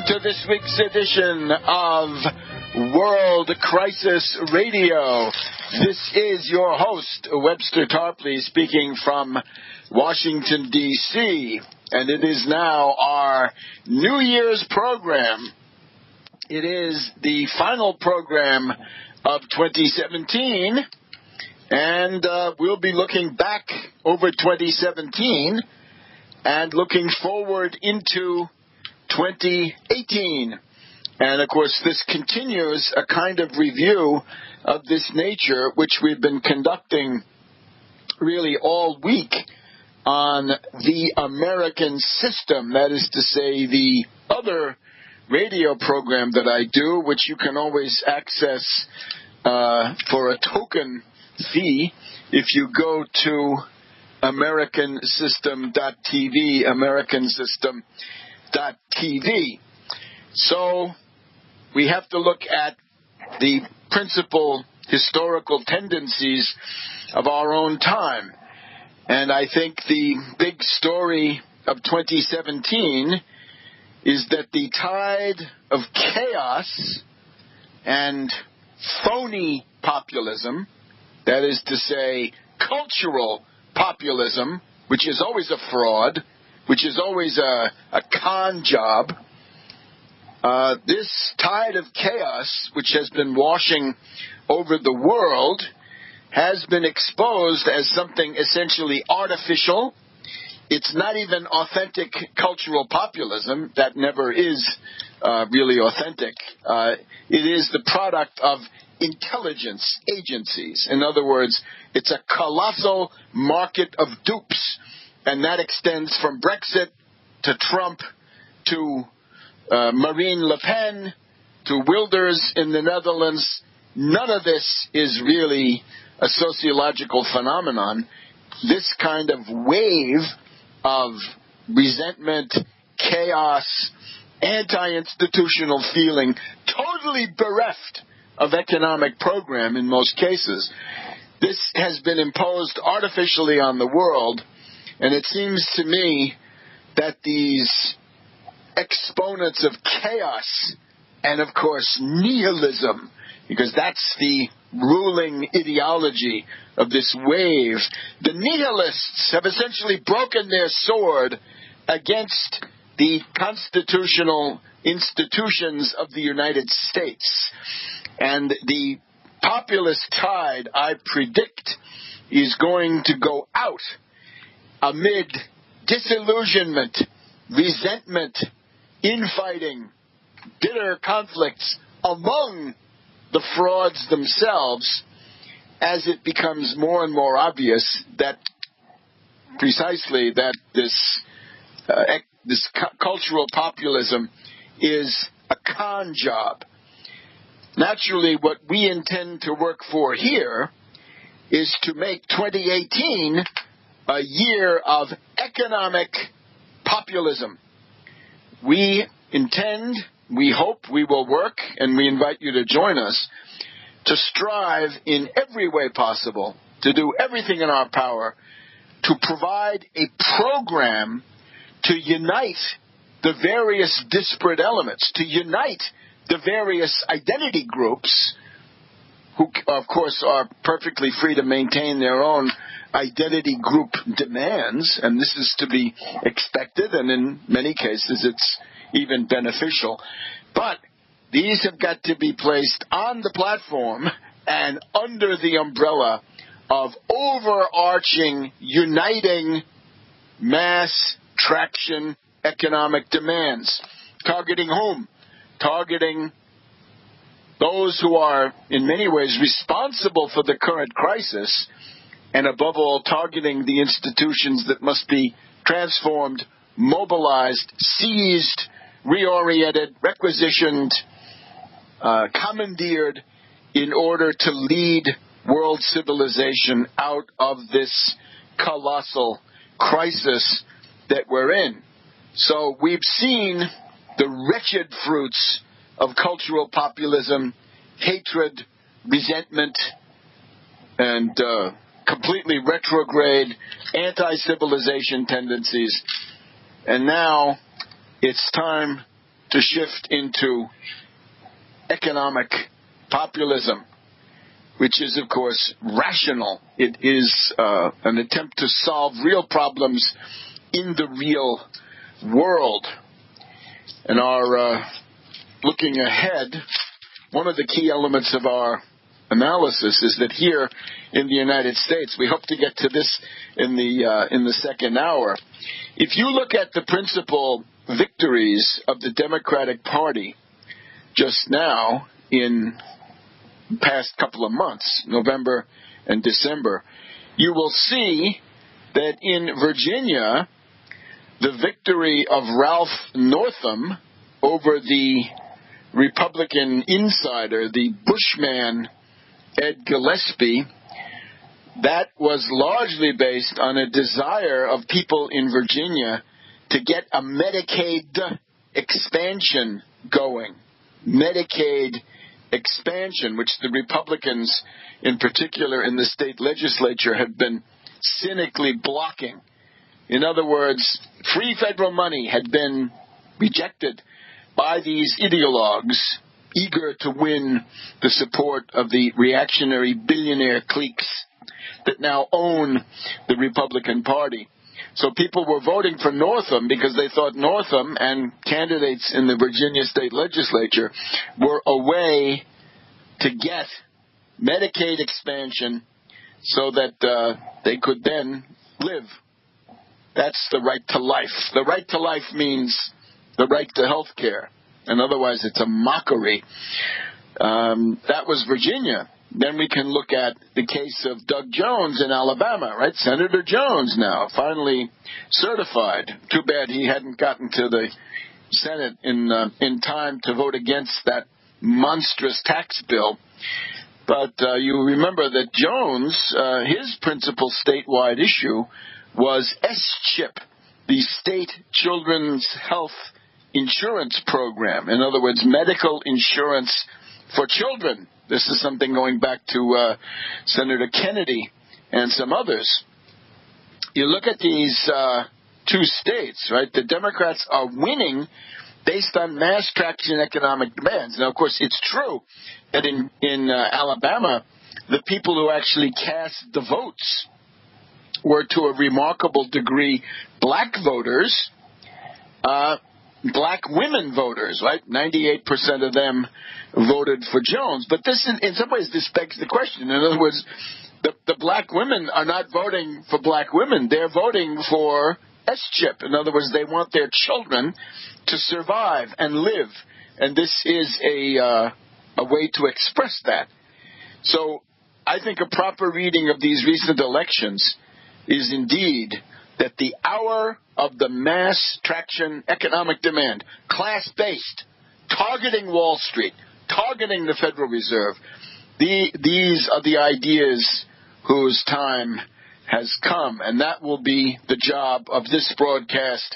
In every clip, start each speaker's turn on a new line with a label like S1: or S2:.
S1: to this week's edition of World Crisis Radio. This is your host, Webster Tarpley, speaking from Washington, D.C., and it is now our New Year's program. It is the final program of 2017, and we'll be looking back over 2017 and looking forward into 2018. And, of course, this continues a kind of review of this nature, which we've been conducting really all week on the American system. That is to say, the other radio program that I do, which you can always access for a token fee if you go to americansystem.tv, americansystem.tv. So we have to look at the principal historical tendencies of our own time. And I think the big story of 2017 is that the tide of chaos and phony populism, that is to say, cultural populism, which is always a fraud, which is always a con job, this tide of chaos, which has been washing over the world, has been exposed as something essentially artificial. It's not even authentic cultural populism. That never is really authentic. It is the product of intelligence agencies. In other words, it's a colossal market of dupes, and that extends from Brexit to Trump to Marine Le Pen to Wilders in the Netherlands. None of this is really a sociological phenomenon. This kind of wave of resentment, chaos, anti-institutional feeling, totally bereft of economic program in most cases. This has been imposed artificially on the world, and it seems to me that these exponents of chaos and, of course, nihilism, because that's the ruling ideology of this wave, the nihilists have essentially broken their sword against the constitutional institutions of the United States. And the populist tide, I predict, is going to go out amid disillusionment, resentment, infighting, bitter conflicts among the frauds themselves, as it becomes more and more obvious that precisely that this cultural populism is a con job. Naturally, what we intend to work for here is to make 2018 a year of economic populism. We intend, we hope, we will work, and we invite you to join us, to strive in every way possible, to do everything in our power, to provide a program to unite the various disparate elements, to unite the various identity groups, who, of course, are perfectly free to maintain their own identity group demands, and this is to be expected, and in many cases it's even beneficial. But these have got to be placed on the platform and under the umbrella of overarching, uniting, mass traction economic demands. Targeting whom? Targeting those who are in many ways responsible for the current crisis, and above all targeting the institutions that must be transformed, mobilized, seized, reoriented, requisitioned, commandeered in order to lead world civilization out of this colossal crisis that we're in. So we've seen the wretched fruits of cultural populism, hatred, resentment, and completely retrograde anti-civilization tendencies. And now it's time to shift into economic populism, which is, of course, rational. It is an attempt to solve real problems in the real world. And our looking ahead, one of the key elements of our analysis is that here in the United States, we hope to get to this in the second hour. If you look at the principal victories of the Democratic Party just now in the past couple of months, November and December, you will see that in Virginia, the victory of Ralph Northam over the Republican insider, the Bushman Ed Gillespie, that was largely based on a desire of people in Virginia to get a Medicaid expansion going. Medicaid expansion, which the Republicans, in particular in the state legislature, have been cynically blocking. In other words, free federal money had been rejected by these ideologues eager to win the support of the reactionary billionaire cliques that now own the Republican Party. So people were voting for Northam because they thought Northam and candidates in the Virginia state legislature were a way to get Medicaid expansion so that they could then live. That's the right to life. The right to life means the right to health care. And otherwise, it's a mockery. That was Virginia. Then we can look at the case of Doug Jones in Alabama, right? Senator Jones now, finally certified. Too bad he hadn't gotten to the Senate in time to vote against that monstrous tax bill. But you remember that Jones, his principal statewide issue was S-CHIP, the State Children's Health Insurance Program. In other words, medical insurance for children. This is something going back to Senator Kennedy and some others. You look at these two states, right? The Democrats are winning based on mass traction economic demands. Now, of course, it's true that in Alabama, the people who actually cast the votes were to a remarkable degree black voters, black women voters, right? 98% of them voted for Jones. But this, in some ways, this begs the question. In other words, the black women are not voting for black women. They're voting for S-CHIP. In other words, they want their children to survive and live. And this is a way to express that. So I think a proper reading of these recent elections is indeed that the hour of the mass traction economic demand, class-based, targeting Wall Street, targeting the Federal Reserve, these are the ideas whose time has come, and that will be the job of this broadcast,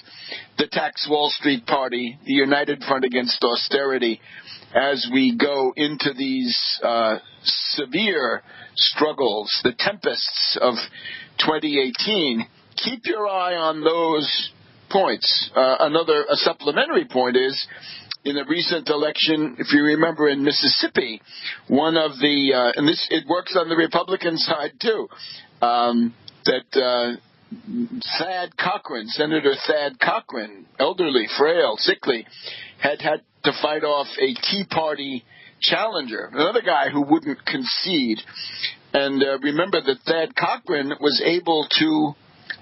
S1: the Tax Wall Street Party, the United Front Against Austerity, as we go into these severe struggles, the tempests of 2018. Keep your eye on those points. A supplementary point is, in a recent election, if you remember in Mississippi, one of the, and this, it works on the Republican side too, that Thad Cochran, Senator Thad Cochran, elderly, frail, sickly, had to fight off a Tea Party challenger, another guy who wouldn't concede. And remember that Thad Cochran was able to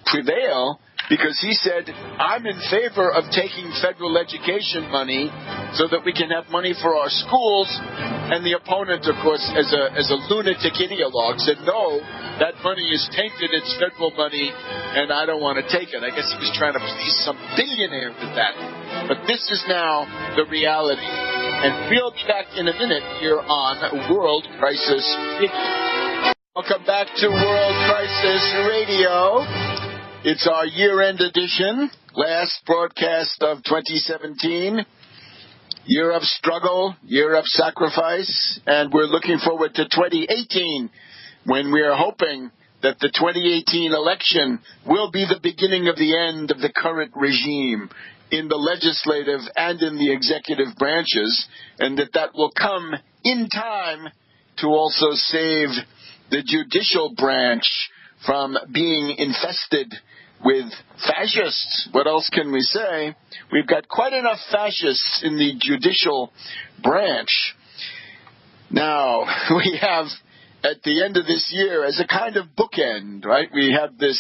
S1: prevail because he said, I'm in favor of taking federal education money so that we can have money for our schools. And the opponent, of course, as a lunatic ideologue, said, no, that money is tainted, it's federal money, and I don't want to take it. I guess he was trying to please some billionaire with that. But this is now the reality. And we'll be back in a minute here on World Crisis Radio. Welcome back to World Crisis Radio. It's our year-end edition, last broadcast of 2017, year of struggle, year of sacrifice, and we're looking forward to 2018 when we are hoping that the 2018 election will be the beginning of the end of the current regime in the legislative and in the executive branches, and that will come in time to also save the judicial branch from being infested with fascists. What else can we say? We've got quite enough fascists in the judicial branch. Now, we have, at the end of this year, as a kind of bookend, right, we have this,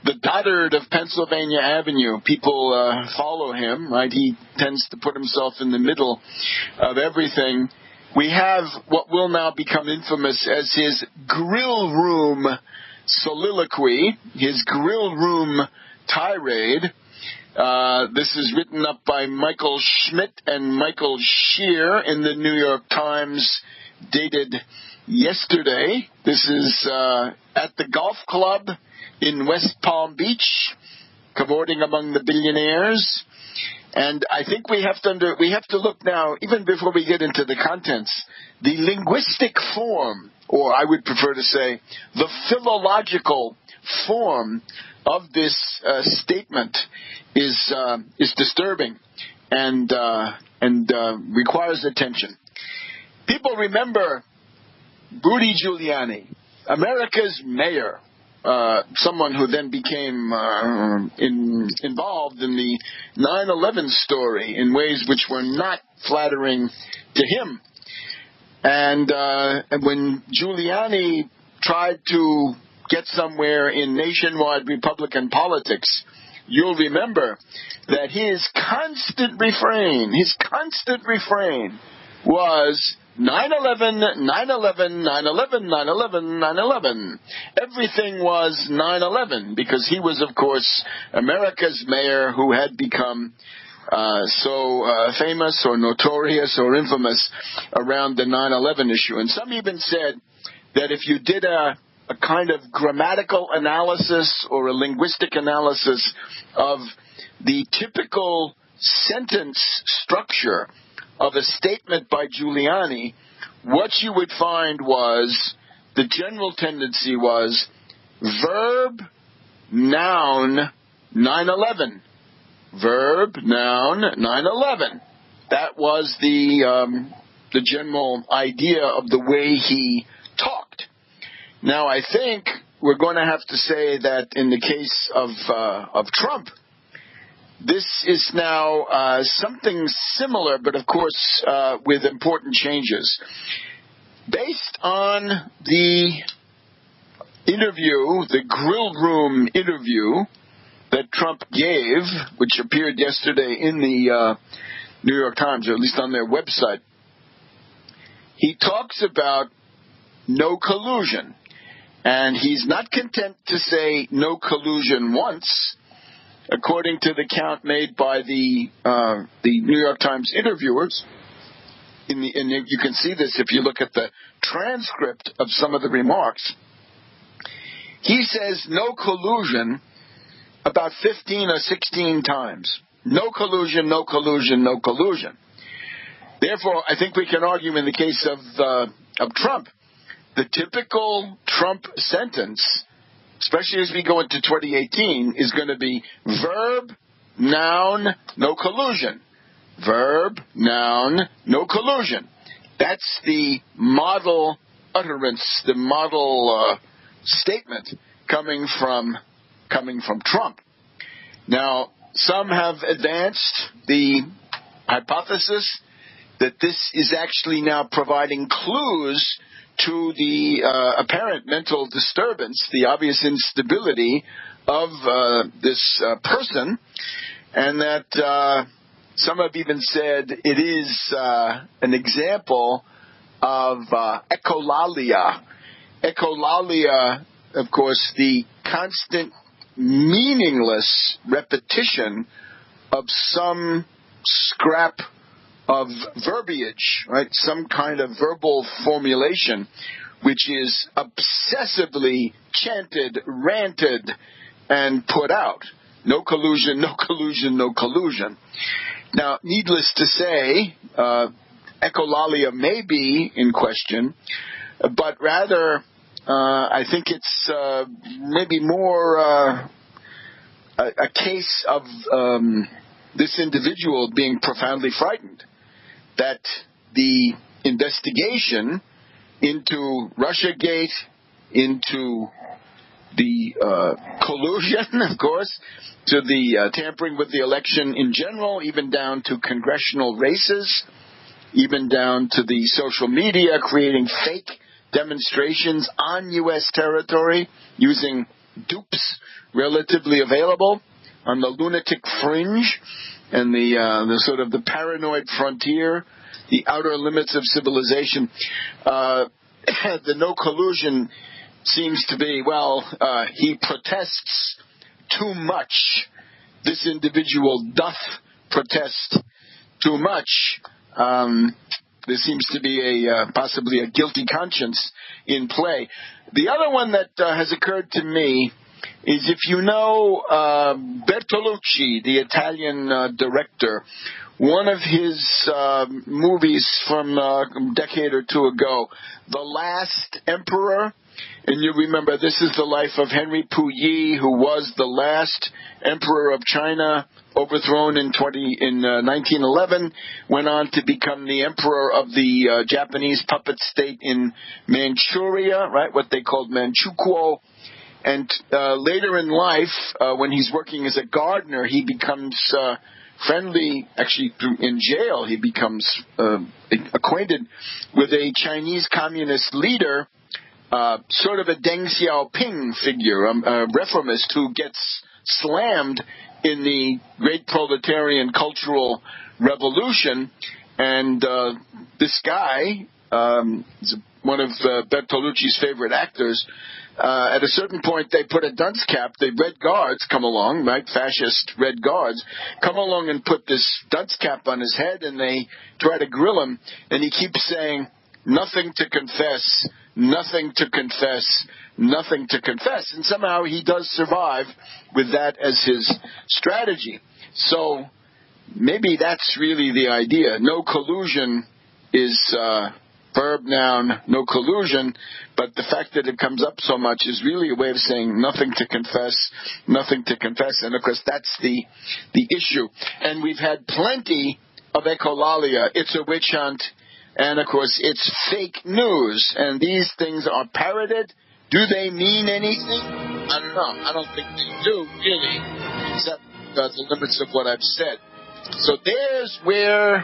S1: the dotard of Pennsylvania Avenue. People follow him, right? He tends to put himself in the middle of everything. We have what will now become infamous as his grill room soliloquy, his grill room tirade. This is written up by Michael Schmidt and Michael Shear in the New York Times, dated yesterday. This is at the golf club in West Palm Beach, cavorting among the billionaires. And I think we have to look now, even before we get into the contents, the linguistic form, or I would prefer to say the philological form of this statement is disturbing and requires attention. People remember Rudy Giuliani, America's mayor, someone who then became involved in the 9/11 story in ways which were not flattering to him. And when Giuliani tried to get somewhere in nationwide Republican politics, you'll remember that his constant refrain was 9/11, 9/11, 9/11, 9/11, 9/11. Everything was 9/11 because he was, of course, America's mayor who had become so famous or notorious or infamous around the 9/11 issue. And some even said that if you did a kind of grammatical analysis or a linguistic analysis of the typical sentence structure of a statement by Giuliani, what you would find was the general tendency was verb, noun, 9/11. Verb, noun, 9/11. That was the general idea of the way he talked. Now, I think we're going to have to say that in the case of Trump, this is now something similar, but of course with important changes. Based on the interview, the grill room interview that Trump gave, which appeared yesterday in the New York Times, or at least on their website, he talks about no collusion. And he's not content to say no collusion once. According to the count made by the New York Times interviewers, and you can see this if you look at the transcript of some of the remarks, he says no collusion about 15 or 16 times. No collusion, no collusion, no collusion. Therefore, I think we can argue in the case of Trump, the typical Trump sentence, especially as we go into 2018, is going to be verb, noun, no collusion. Verb, noun, no collusion. That's the model utterance, the model statement coming from Trump. Now, some have advanced the hypothesis that this is actually now providing clues to the apparent mental disturbance, the obvious instability of this person, and that some have even said it is an example of echolalia. Echolalia, of course, the constant meaningless repetition of some scrap of verbiage, right? Some kind of verbal formulation which is obsessively chanted, ranted, and put out. No collusion, no collusion, no collusion. Now, needless to say, echolalia may be in question, but rather I think it's maybe more a case of this individual being profoundly frightened that the investigation into Russiagate, into the collusion, of course, to the tampering with the election in general, even down to congressional races, even down to the social media creating fake demonstrations on U.S. territory using dupes relatively available on the lunatic fringe and the sort of the paranoid frontier, the outer limits of civilization. The no collusion seems to be, he protests too much. This individual doth protest too much. There seems to be possibly a guilty conscience in play. The other one that has occurred to me is, if you know Bertolucci, the Italian director, one of his movies from a decade or two ago, The Last Emperor. And you remember, this is the life of Henry Puyi, who was the last emperor of China, overthrown in 1911, went on to become the emperor of the Japanese puppet state in Manchuria, right, what they called Manchukuo. And later in life, when he's working as a gardener, he becomes friendly, actually in jail, he becomes acquainted with a Chinese communist leader, sort of a Deng Xiaoping figure, a reformist who gets slammed in the great proletarian cultural revolution. And this guy is one of Bertolucci's favorite actors. At a certain point, they put a dunce cap. The Red Guards come along, right? Fascist Red Guards come along and put this dunce cap on his head, and they try to grill him. And he keeps saying, "Nothing to confess, nothing to confess, nothing to confess." And somehow he does survive with that as his strategy. So maybe that's really the idea. No collusion is verb, noun, no collusion, but the fact that it comes up so much is really a way of saying nothing to confess, nothing to confess. And of course that's the issue. And we've had plenty of echolalia. It's a witch hunt. And, of course, it's fake news, and these things are parroted. Do they mean anything? I don't know. I don't think they do, really, except the limits of what I've said. So there's where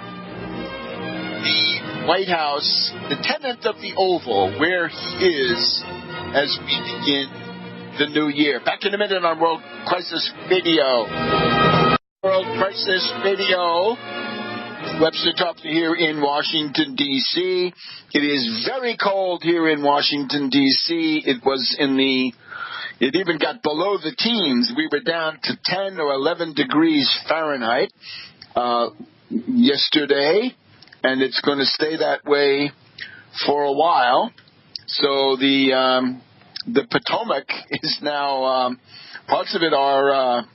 S1: the White House, the tenant of the Oval, where he is as we begin the new year. Back in a minute on World Crisis Radio. World Crisis Radio. Webster Tarpley here in Washington, D.C. It is very cold here in Washington, D.C. It even got below the teens. We were down to 10 or 11 degrees Fahrenheit yesterday, and it's going to stay that way for a while. So the Potomac is now, parts of it are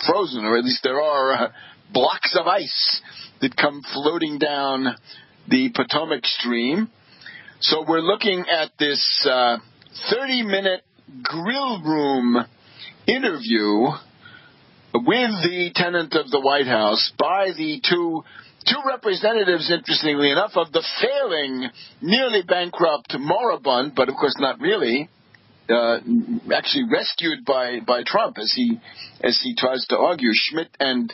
S1: frozen, or at least there are blocks of ice that come floating down the Potomac stream. So we're looking at this 30-minute grill room interview with the tenant of the White House by the two representatives, interestingly enough, of the failing, nearly bankrupt, moribund, but of course not really, actually rescued by Trump, as he tries to argue, Schmidt and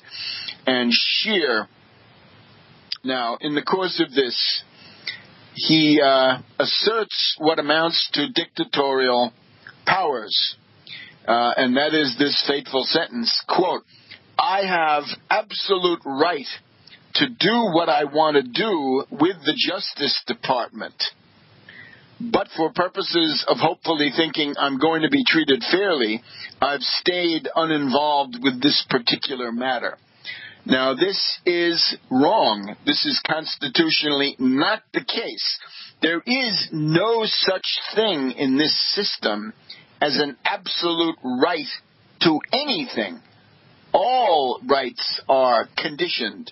S1: Scheer. Now, in the course of this, he asserts what amounts to dictatorial powers, and that is this fateful sentence, quote, "I have absolute right to do what I want to do with the Justice Department, but for purposes of hopefully thinking I'm going to be treated fairly, I've stayed uninvolved with this particular matter." Now, this is wrong. This is constitutionally not the case. There is no such thing in this system as an absolute right to anything. All rights are conditioned.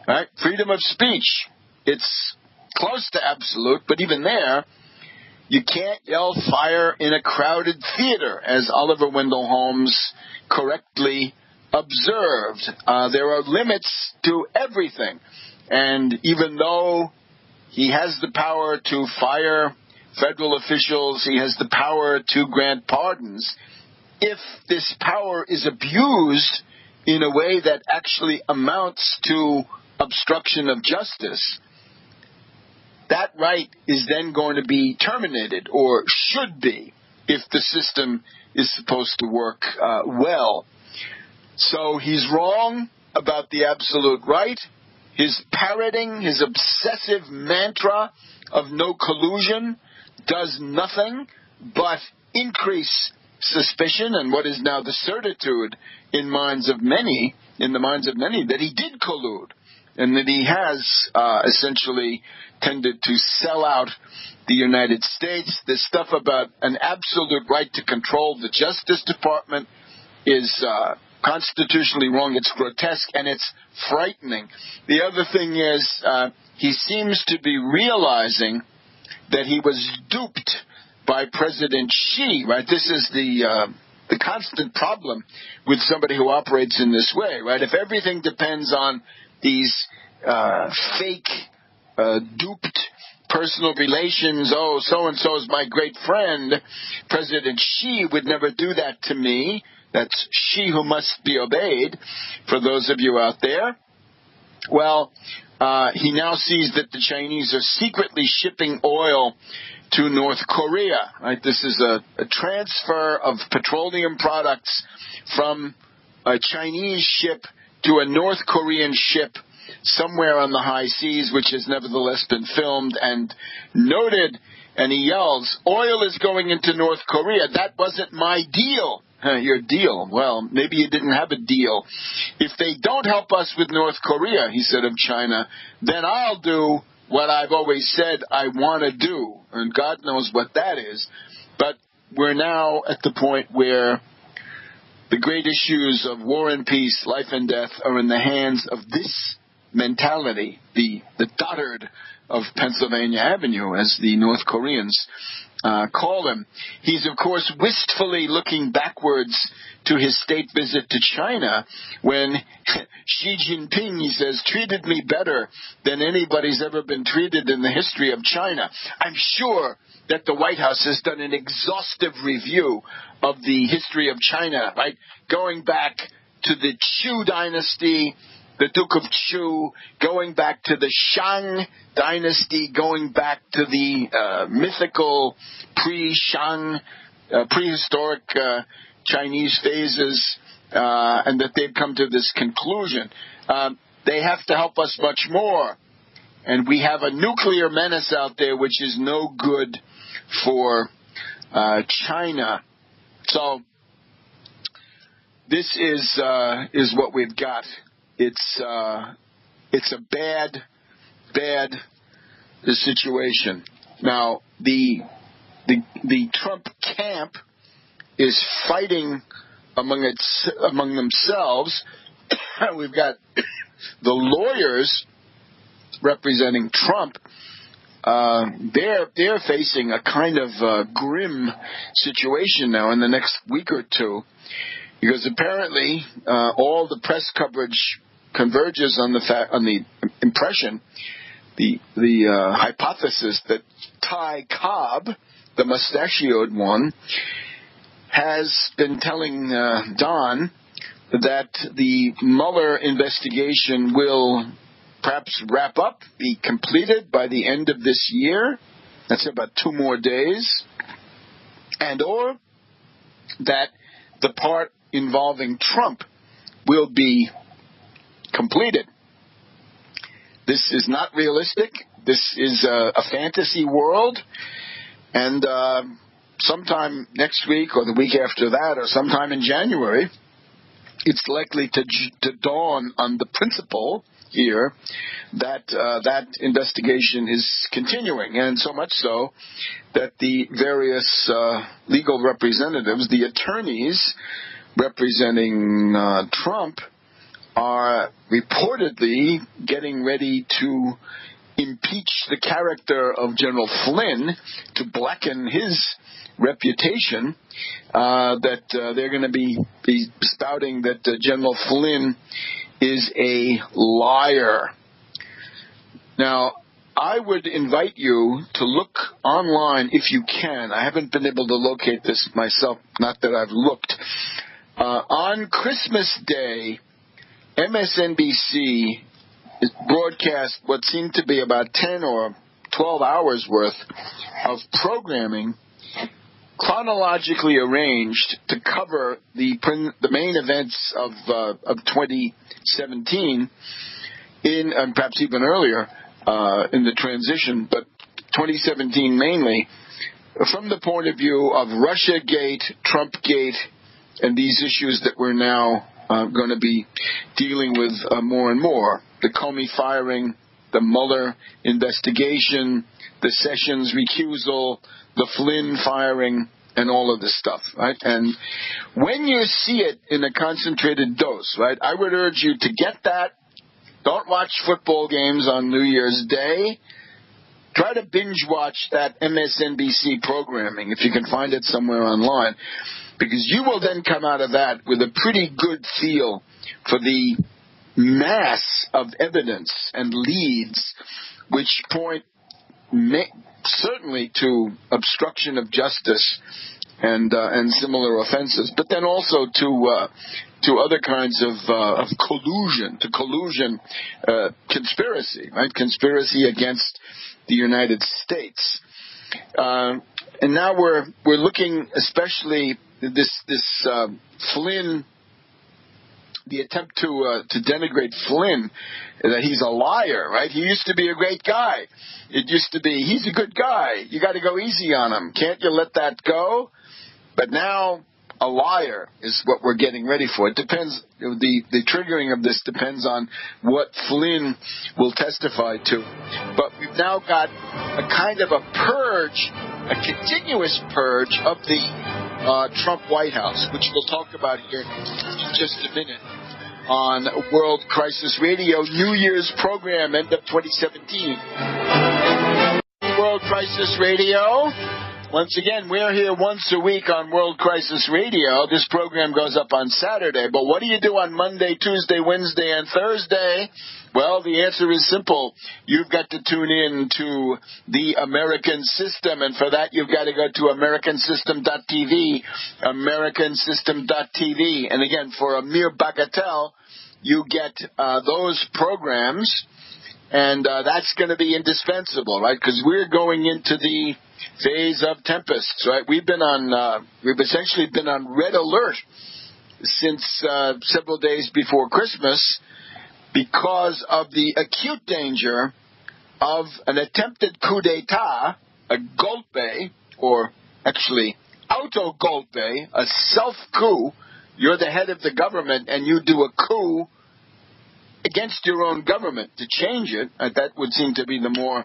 S1: Right? Freedom of speech, it's close to absolute, but even there, You can't yell fire in a crowded theater, as Oliver Wendell Holmes correctly observed. There are limits to everything. And even though he has the power to fire federal officials, he has the power to grant pardons, if this power is abused in a way that actually amounts to obstruction of justice, that right is then going to be terminated, or should be, if the system is supposed to work well. So he's wrong about the absolute right. His parroting, his obsessive mantra of no collusion does nothing but increase suspicion and what is now the certitude in the minds of many, that he did collude, and that he has essentially tended to sell out the United States. This stuff about an absolute right to control the Justice Department is constitutionally wrong. It's grotesque, and it's frightening. The other thing is he seems to be realizing that he was duped by President Xi, right? This is the constant problem with somebody who operates in this way, right? If everything depends on these fake, duped personal relations, oh, so-and-so is my great friend, President Xi would never do that to me. That's Xi who must be obeyed, for those of you out there. Well, he now sees that the Chinese are secretly shipping oil to North Korea, right? This is a transfer of petroleum products from a Chinese ship to a North Korean ship somewhere on the high seas, which has nevertheless been filmed and noted. And he yells, "Oil is going into North Korea. That wasn't my deal." Your deal? Well, maybe you didn't have a deal. If they don't help us with North Korea, he said of China, then I'll do what I've always said I want to do. And God knows what that is. But we're now at the point where the great issues of war and peace, life and death, are in the hands of this mentality, the dotard of Pennsylvania Avenue, as the North Koreans call him. He's, of course, wistfully looking backwards to his state visit to China when Xi Jinping, he says, treated me better than anybody's ever been treated in the history of China. I'm sure that the White House has done an exhaustive review of the history of China, right? Going back to the Chu dynasty, the Duke of Chu, going back to the Shang dynasty, going back to the mythical pre-Shang, prehistoric Chinese phases, and that they've come to this conclusion. They have to help us much more. And we have a nuclear menace out there which is no good for China. So this is what we've got. It's a bad situation. Now the Trump camp is fighting among themselves. We've got the lawyers representing Trump. They're facing a kind of grim situation now in the next week or two, because apparently all the press coverage converges on the impression, the hypothesis that Ty Cobb, the mustachioed one, has been telling Don that the Mueller investigation will perhaps wrap up, be completed by the end of this year. That's about 2 more days. And or that the part involving Trump will be completed. This is not realistic. This is a fantasy world. And sometime next week or the week after that or sometime in January, it's likely to dawn on the principal here that that investigation is continuing, and so much so that the various legal representatives, the attorneys representing Trump, are reportedly getting ready to impeach the character of General Flynn, to blacken his reputation, that they're going to be spouting that General Flynn is a liar. Now, I would invite you to look online if you can. I haven't been able to locate this myself, not that I've looked. On Christmas Day, MSNBC broadcast what seemed to be about 10 or 12 hours worth of programming, chronologically arranged to cover the main events of 2017 and perhaps even earlier in the transition, but 2017 mainly, from the point of view of Russiagate, Trumpgate, and these issues that we're now going to be dealing with more and more. The Comey firing, the Mueller investigation, the Sessions recusal, the Flynn firing, and all of this stuff, right? And when you see it in a concentrated dose, right, I would urge you to get that. Don't watch football games on New Year's Day. Try to binge watch that MSNBC programming if you can find it somewhere online, because you will then come out of that with a pretty good feel for the mass of evidence and leads which point certainly to obstruction of justice and similar offenses, but then also to other kinds of collusion, conspiracy, right? Conspiracy against the United States. And now we're looking especially this Flynn, the attempt to denigrate Flynn, that he's a liar, right? He used to be a great guy. It used to be, he's a good guy. You got to go easy on him. Can't you let that go? But now a liar is what we're getting ready for. It depends, the triggering of this depends on what Flynn will testify to. But we've now got a kind of a purge, a continuous purge of the Trump White House, which we'll talk about here in just a minute on World Crisis Radio, New Year's program, end of 2017. World Crisis Radio. Once again, we're here once a week on World Crisis Radio. This program goes up on Saturday. But what do you do on Monday, Tuesday, Wednesday, and Thursday? Well, the answer is simple. You've got to tune in to the American System, and for that you've got to go to americansystem.tv, americansystem.tv. And again, for a mere bagatelle, you get those programs, and that's going to be indispensable, right? Because we're going into the phase of tempests, right? We've essentially been on red alert since several days before Christmas because of the acute danger of an attempted coup d'etat, a golpe, or actually auto-golpe, a self-coup. You're the head of the government and you do a coup against your own government to change it. That would seem to be the more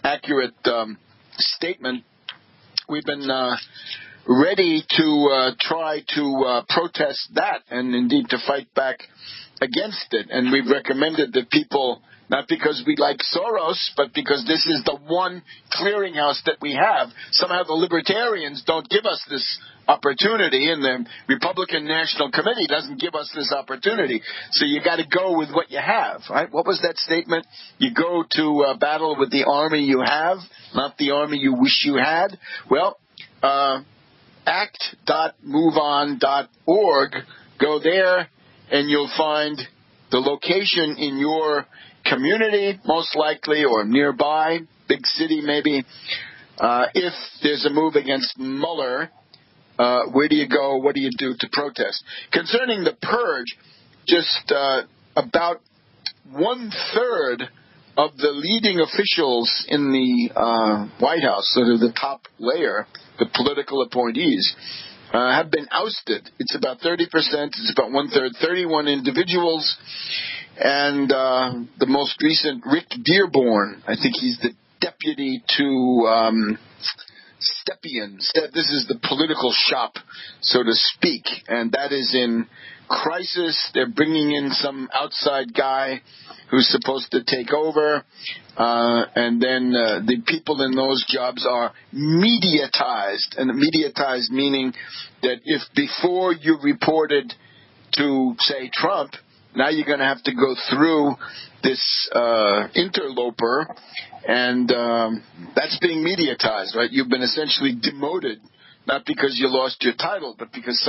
S1: accurate statement. We've been ready to try to protest that and indeed to fight back against it. And we've recommended that people, not because we like Soros, but because this is the one clearinghouse that we have. Somehow the libertarians don't give us this opportunity, and the Republican National Committee doesn't give us this opportunity. So you got to go with what you have, right? What was that statement? You go to battle with the army you have, not the army you wish you had. Well, act.moveon.org. Go there, and you'll find the location in your community, most likely, or nearby, big city maybe. If there's a move against Mueller, where do you go? What do you do to protest? Concerning the purge, just about 1/3 of the leading officials in the White House, sort of the top layer, the political appointees, have been ousted. It's about 30%. It's about 1/3, 31 individuals. And the most recent, Rick Dearborn, I think he's the deputy to Stepien. This is the political shop, so to speak, and that is in crisis. They're bringing in some outside guy who's supposed to take over, and then the people in those jobs are mediatized, and mediatized meaning that if before you reported to, say, Trump, now you're going to have to go through this interloper, and that's being mediatized, right? You've been essentially demoted, not because you lost your title, but because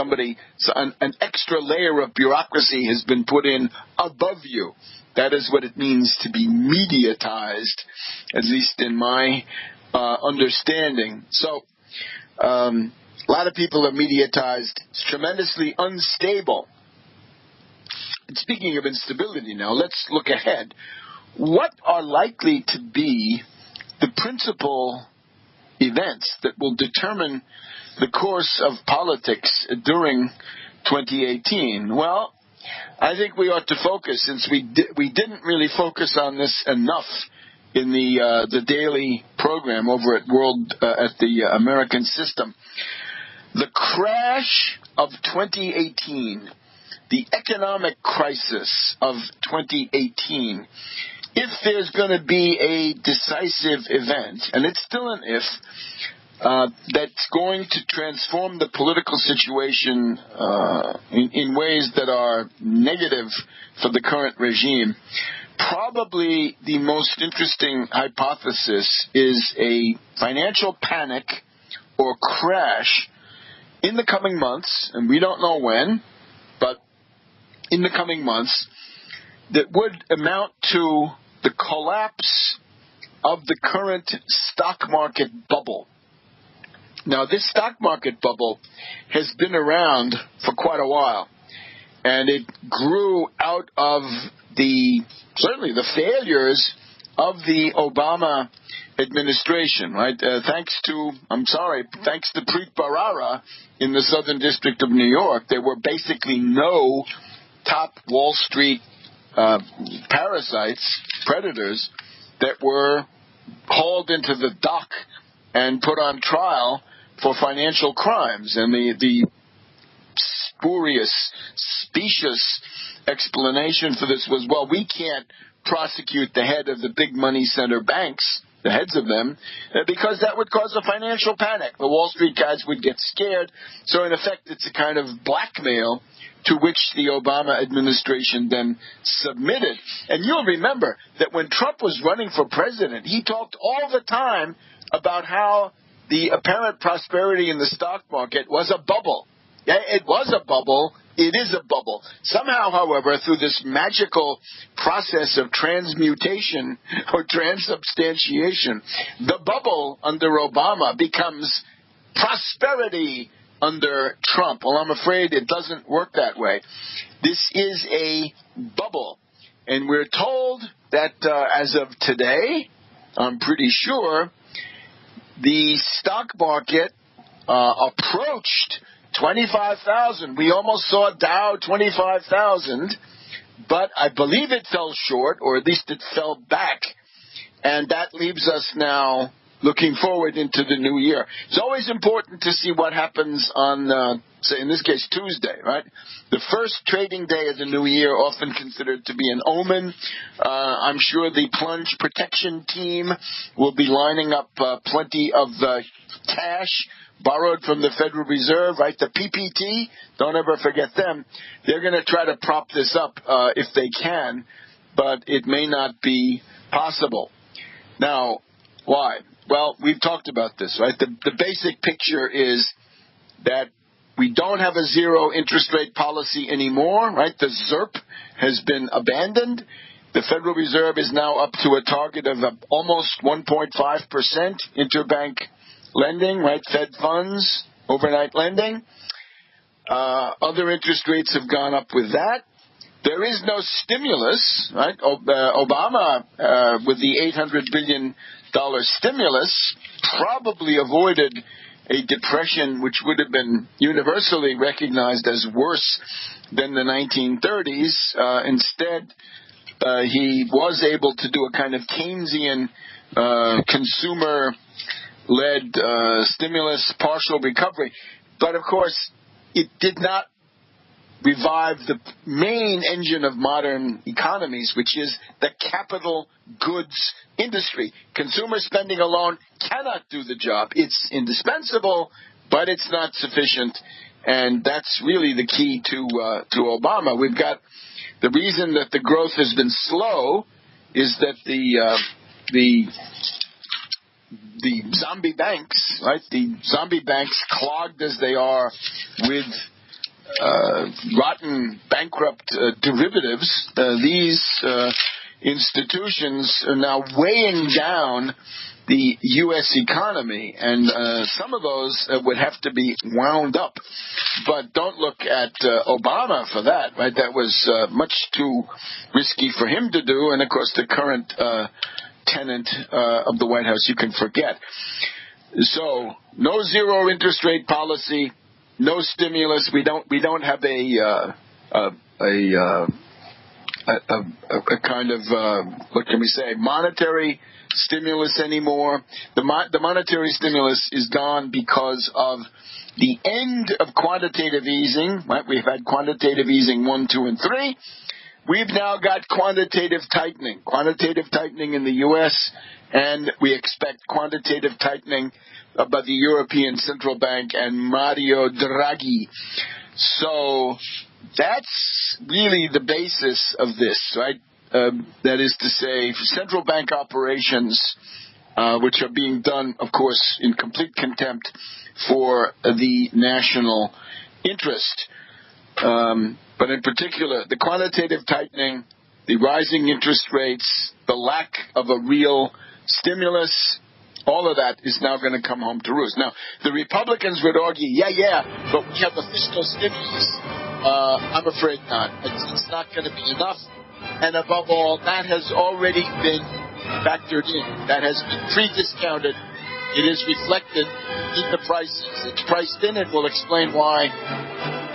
S1: an extra layer of bureaucracy has been put in above you. That is what it means to be mediatized, at least in my understanding. So, a lot of people are mediatized. It's tremendously unstable. And speaking of instability now, let's look ahead. What are likely to be the principal events that will determine the course of politics during 2018? Well, I think we ought to focus, since we didn't really focus on this enough in the daily program over at the American System. The crash of 2018, the economic crisis of 2018, if there's going to be a decisive event, and it's still an if, that's going to transform the political situation in ways that are negative for the current regime, probably the most interesting hypothesis is a financial panic or crash in the coming months, and we don't know when, but in the coming months, that would amount to the collapse of the current stock market bubble. Now, this stock market bubble has been around for quite a while, and it grew out of certainly the failures of the Obama administration, right? Thanks to Preet Bharara in the Southern District of New York, there were basically no top Wall Street predators, that were hauled into the dock and put on trial for financial crimes. And the spurious, specious explanation for this was, well, we can't prosecute the head of the big money center banks, the heads of them, because that would cause a financial panic. The Wall Street guys would get scared. So in effect, it's a kind of blackmail to which the Obama administration then submitted. And you'll remember that when Trump was running for president, he talked all the time about how the apparent prosperity in the stock market was a bubble. Yeah, it was a bubble. It is a bubble. Somehow, however, through this magical process of transmutation or transubstantiation, the bubble under Obama becomes prosperity under Trump. Well, I'm afraid it doesn't work that way. This is a bubble. And we're told that as of today, I'm pretty sure, the stock market approached 25,000. We almost saw Dow 25,000, but I believe it fell short, or at least it fell back. And that leaves us now looking forward into the new year. It's always important to see what happens on, say, in this case, Tuesday, right? The first trading day of the new year, often considered to be an omen. I'm sure the plunge protection team will be lining up plenty of cash borrowed from the Federal Reserve, right? The PPT, don't ever forget them. They're going to try to prop this up if they can, but it may not be possible. Now, why? Well, we've talked about this, right? The basic picture is that we don't have a zero interest rate policy anymore, right? The ZIRP has been abandoned. The Federal Reserve is now up to a target of almost 1.5% interbank lending, right? Fed funds, overnight lending. Other interest rates have gone up with that. There is no stimulus, right? Obama, with the $800 billion stimulus, probably avoided a depression which would have been universally recognized as worse than the 1930s. Instead, he was able to do a kind of Keynesian consumer-led stimulus, partial recovery. But, of course, it did not revive the main engine of modern economies, which is the capital goods industry. Consumer spending alone cannot do the job. It's indispensable, but it's not sufficient, and that's really the key to Obama. We've got the reason that the growth has been slow is that the zombie banks, right? The zombie banks, clogged as they are with rotten, bankrupt derivatives, these institutions are now weighing down the U.S. economy, and some of those would have to be wound up. But don't look at Obama for that, right? That was much too risky for him to do, and of course the current tenant of the White House, you can forget. So, no zero interest rate policy, no stimulus. We don't have a kind of what can we say, monetary stimulus anymore. The monetary stimulus is gone because of the end of quantitative easing. Right? We've had quantitative easing 1, 2, and 3. We've now got quantitative tightening in the U.S., and we expect quantitative tightening by the European Central Bank and Mario Draghi. So that's really the basis of this, right? That is to say, central bank operations, which are being done, of course, in complete contempt for the national interest. But in particular, the quantitative tightening, the rising interest rates, the lack of a real stimulus, all of that is now going to come home to roost. Now, the Republicans would argue, but we have a fiscal stimulus. I'm afraid not. It's not going to be enough. And above all, that has already been factored in. That has been pre-discounted. It is reflected in the prices. It's priced in, and we'll explain why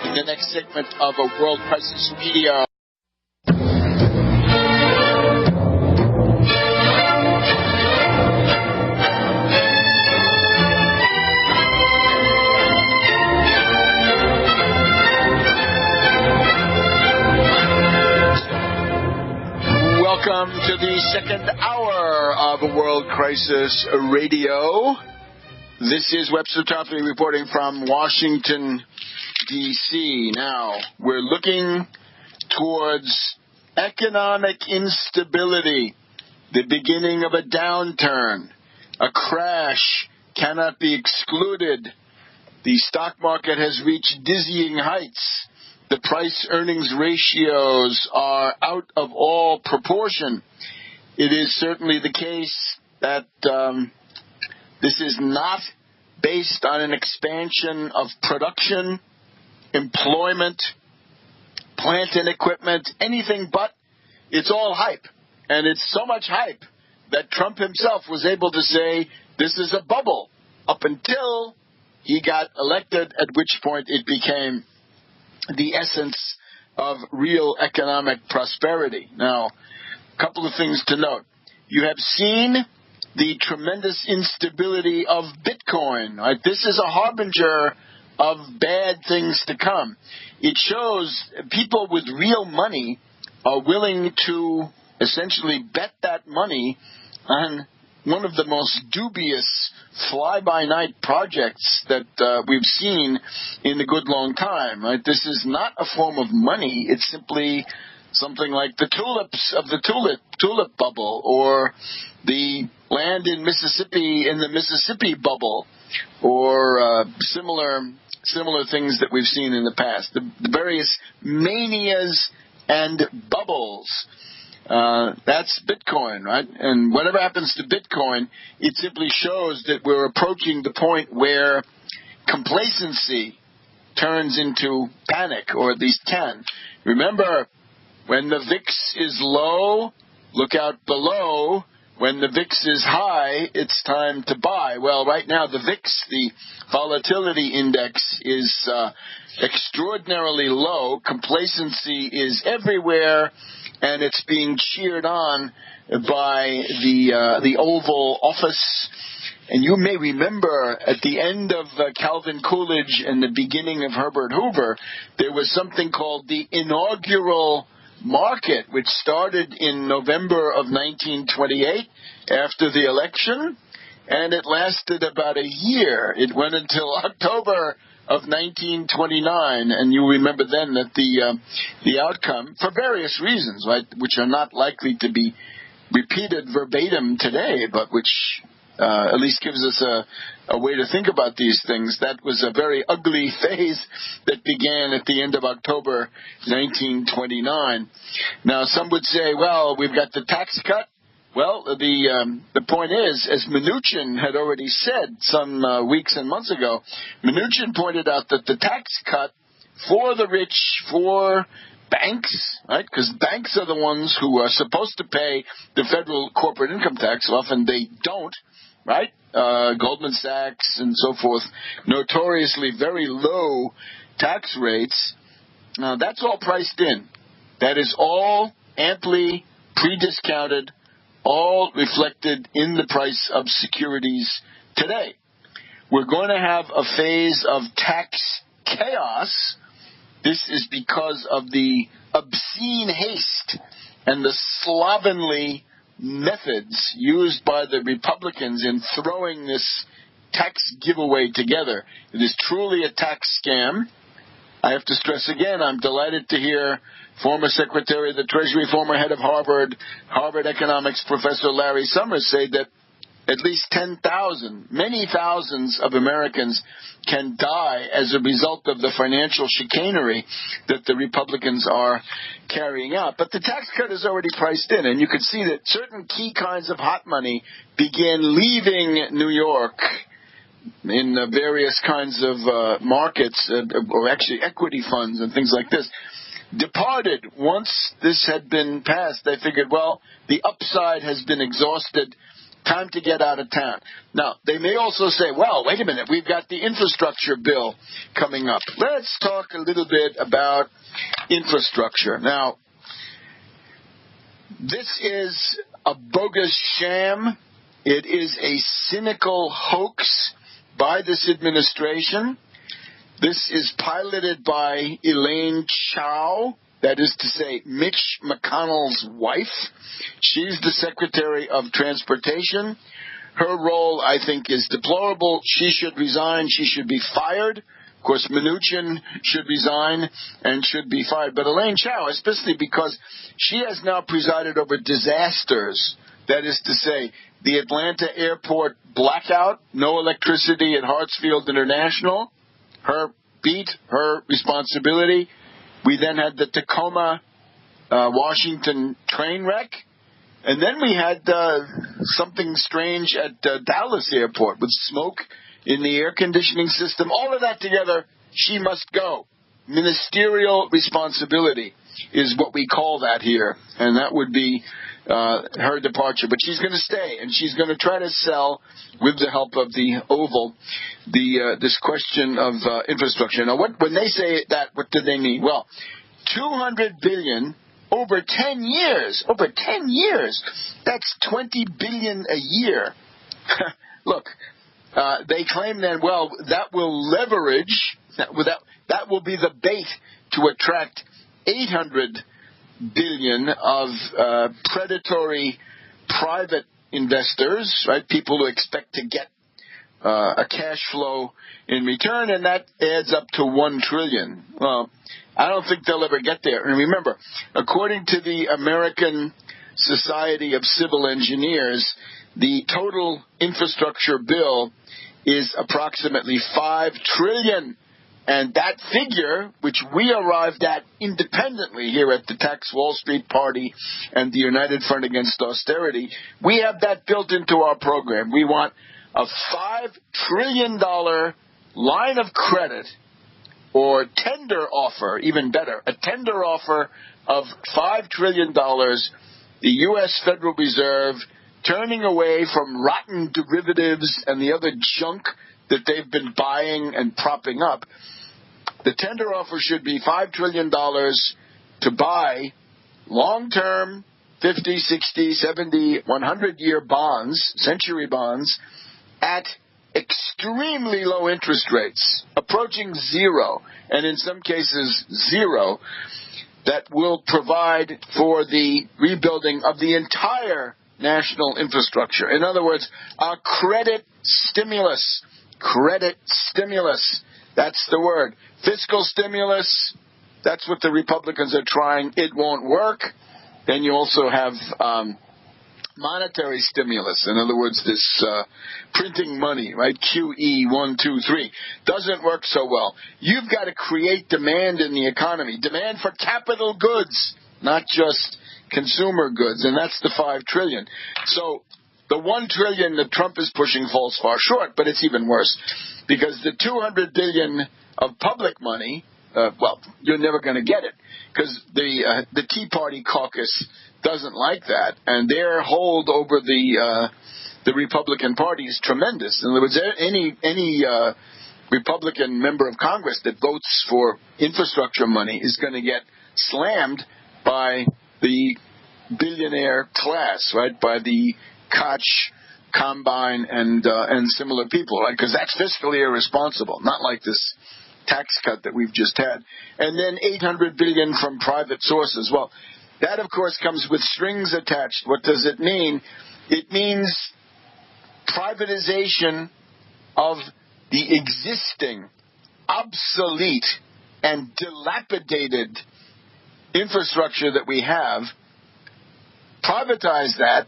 S1: in the next segment of a World Crisis Radio. Welcome to the second hour of a World Crisis Radio. This is Webster Tarpley reporting from Washington, D.C. Now, we're looking towards economic instability, the beginning of a downturn. A crash cannot be excluded. The stock market has reached dizzying heights. The price-earnings ratios are out of all proportion. It is certainly the case that this is not based on an expansion of production, employment, plant and equipment, anything but. It's all hype. And it's so much hype that Trump himself was able to say this is a bubble up until he got elected, at which point it became the essence of real economic prosperity. Now, a couple of things to note. You have seen the tremendous instability of Bitcoin. Right? This is a harbinger of bad things to come. It shows people with real money are willing to essentially bet that money on one of the most dubious fly-by-night projects that we've seen in a good long time. Right? This is not a form of money. It's simply something like the tulips of the tulip bubble, or the land in Mississippi in the Mississippi bubble, or similar things that we've seen in the past. The various manias and bubbles. That's Bitcoin, right? And whatever happens to Bitcoin, it simply shows that we're approaching the point where complacency turns into panic, or at least can. Remember, when the VIX is low, look out below. When the VIX is high, it's time to buy. Well, right now the VIX, the volatility index, is extraordinarily low. Complacency is everywhere, and it's being cheered on by the Oval Office And you may remember at the end of Calvin Coolidge and the beginning of Herbert Hoover, there was something called the inaugural market, which started in November of 1928 after the election, and it lasted about a year. It went until October of 1929, and you remember then that the outcome, for various reasons, right, which are not likely to be repeated verbatim today, but which at least gives us a way to think about these things. That was a very ugly phase that began at the end of October 1929. Now, some would say, well, we've got the tax cut. Well, the point is, as Mnuchin had already said some weeks and months ago, Mnuchin pointed out that the tax cut for the rich, for banks, right, because banks are the ones who are supposed to pay the federal corporate income tax. Often they don't, right? Goldman Sachs and so forth, notoriously very low tax rates. Now, that's all priced in. That is all amply pre-discounted, all reflected in the price of securities today. We're going to have a phase of tax chaos. This is because of the obscene haste and the slovenly methods used by the Republicans in throwing this tax giveaway together. It is truly a tax scam. I have to stress again, I'm delighted to hear former Secretary of the Treasury, former head of Harvard economics professor Larry Summers say that at least 10,000, many thousands of Americans can die as a result of the financial chicanery that the Republicans are carrying out. But the tax cut is already priced in, and you can see that certain key kinds of hot money began leaving New York in various kinds of markets, or actually equity funds and things like this, departed once this had been passed. They figured, well, the upside has been exhausted. Time to get out of town. Now, they may also say, well, wait a minute, we've got the infrastructure bill coming up. Let's talk a little bit about infrastructure. Now, this is a bogus sham. It is a cynical hoax by this administration. This is piloted by Elaine Chao, that is to say, Mitch McConnell's wife. She's the Secretary of Transportation. Her role, I think, is deplorable. She should resign. She should be fired. Of course, Mnuchin should resign and should be fired. But Elaine Chao, especially because she has now presided over disasters. That is to say, the Atlanta airport blackout, no electricity at Hartsfield International. Her beat, her responsibility. We then had the Tacoma, Washington train wreck. And then we had something strange at Dallas airport with smoke in the air conditioning system. All of that together, she must go. Ministerial responsibility is what we call that here. And that would be her departure. But she's going to stay, and she's going to try to sell, with the help of the Oval, this question of infrastructure. Now, when they say that, what do they mean? Well, $200 billion over 10 years. Over 10 years. That's $20 billion a year. Look, they claim then, well, that will leverage, that will be the bait to attract $800 billion of predatory private investors, right? People who expect to get a cash flow in return, and that adds up to $1 trillion. Well, I don't think they'll ever get there. And remember, according to the American Society of Civil Engineers, the total infrastructure bill is approximately $5 trillion. And that figure, which we arrived at independently here at the Tax Wall Street Party and the United Front Against Austerity, we have that built into our program. We want a $5 trillion line of credit or tender offer, even better, a tender offer of $5 trillion, the U.S. Federal Reserve turning away from rotten derivatives and the other junk that they've been buying and propping up. The tender offer should be $5 trillion to buy long-term 50, 60, 70, 100-year bonds, century bonds, at extremely low interest rates, approaching zero, and in some cases zero, that will provide for the rebuilding of the entire national infrastructure. In other words, a credit stimulus. Credit stimulus. That's the word. Fiscal stimulus. That's what the Republicans are trying. It won't work. Then you also have monetary stimulus. In other words, this printing money, right? QE 1, 2, 3 doesn't work so well. You've got to create demand in the economy, demand for capital goods, not just consumer goods, and that's the $5 trillion. So the $1 trillion that Trump is pushing falls far short, but it's even worse because the $200 billion of public money, well, you're never going to get it because the Tea Party caucus doesn't like that, and their hold over the Republican Party is tremendous. In other words, any Republican member of Congress that votes for infrastructure money is going to get slammed by the billionaire class, right? By the Koch, Combine, and similar people, right? Because that's fiscally irresponsible, not like this tax cut that we've just had. And then $800 billion from private sources. Well, that, of course, comes with strings attached. What does it mean? It means privatization of the existing, obsolete, and dilapidated infrastructure that we have. Privatize that,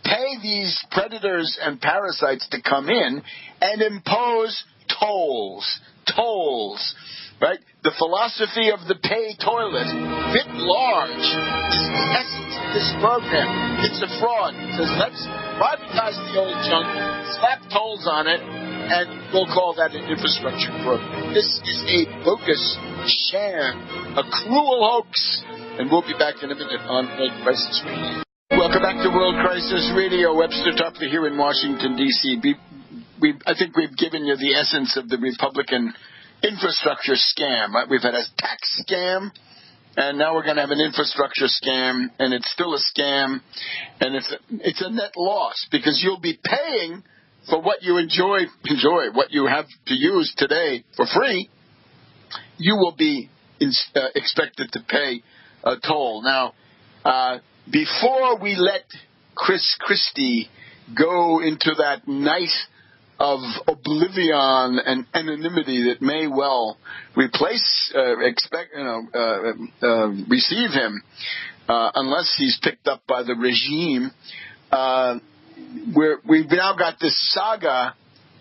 S1: pay these predators and parasites to come in, and impose tolls, right? The philosophy of the pay toilet, writ large, is the essence of this program. It's a fraud. It says, let's privatize the old junk, slap tolls on it, and we'll call that an infrastructure program. This is a bogus sham, a cruel hoax, and we'll be back in a minute on World Crisis Radio. Welcome back to World Crisis Radio. Webster, Tarpley here in Washington, D.C. I think we've given you the essence of the Republican infrastructure scam, right? We've had a tax scam, and now we're going to have an infrastructure scam, and it's still a scam, and it's a net loss because you'll be paying for what you enjoy, what you have to use today for free. You will be expected to pay a toll. Now, before we let Chris Christie go into that night of oblivion and anonymity that may well receive him, unless he's picked up by the regime. We've now got this saga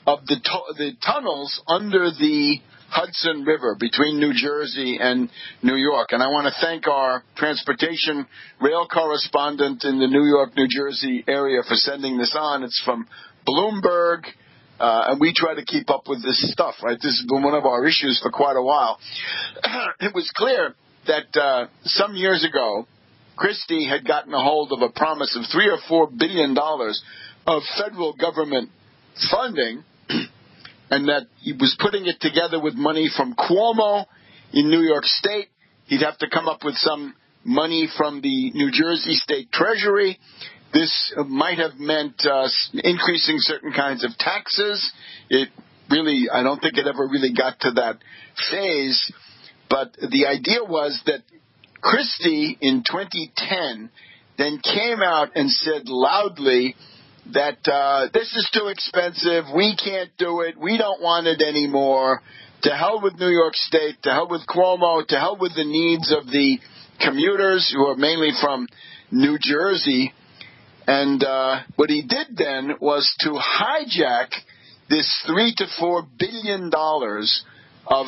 S1: of the tunnels under the Hudson River between New Jersey and New York. And I want to thank our transportation rail correspondent in the New York, New Jersey area for sending this on. It's from Bloomberg. And we try to keep up with this stuff, right? This has been one of our issues for quite a while. It was clear that some years ago, Christie had gotten a hold of a promise of $3 or $4 billion of federal government funding, and that he was putting it together with money from Cuomo in New York State. He'd have to come up with some money from the New Jersey State Treasury. This might have meant increasing certain kinds of taxes. I don't think it ever really got to that phase. But the idea was that Christie in 2010 then came out and said loudly that this is too expensive, we can't do it, we don't want it anymore, to hell with New York State, to hell with Cuomo, to hell with the needs of the commuters who are mainly from New Jersey. And what he did then was to hijack this $3 to $4 billion of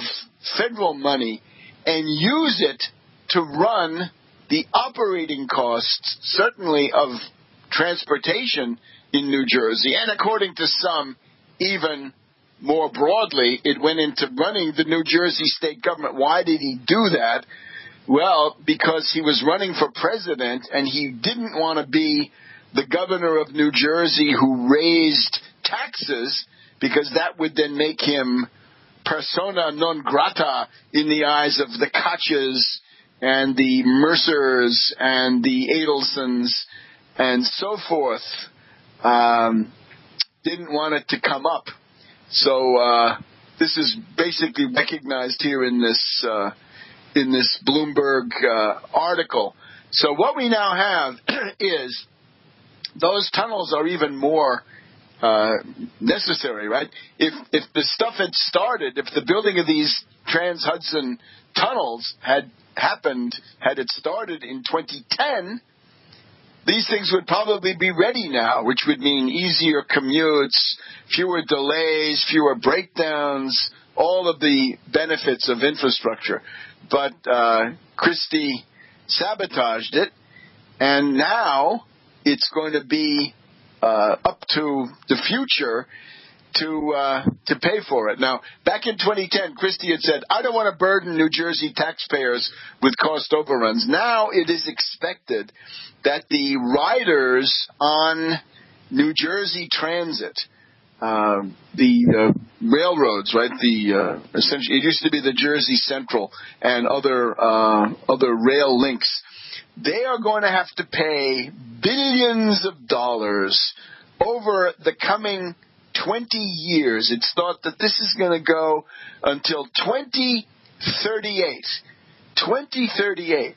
S1: federal money and use it to run the operating costs, certainly of transportation in New Jersey. And according to some, even more broadly, it went into running the New Jersey state government. Why did he do that? Well, because he was running for president and he didn't want to be the governor of New Jersey who raised taxes, because that would then make him persona non grata in the eyes of the Koches and the Mercers and the Adelsons and so forth. didn't want it to come up. So this is basically recognized here in this Bloomberg article. So what we now have is those tunnels are even more necessary, right? If the stuff had started, if the building of these Trans-Hudson tunnels had happened, had it started in 2010, these things would probably be ready now, which would mean easier commutes, fewer delays, fewer breakdowns, all of the benefits of infrastructure. But Christie sabotaged it, and now it's going to be up to the future to pay for it. Now, back in 2010, Christie had said, I don't want to burden New Jersey taxpayers with cost overruns. Now it is expected that the riders on New Jersey Transit, the railroads, right? Essentially, it used to be the Jersey Central and other rail links. They are going to have to pay billions of dollars over the coming 20 years. It's thought that this is going to go until 2038. 2038.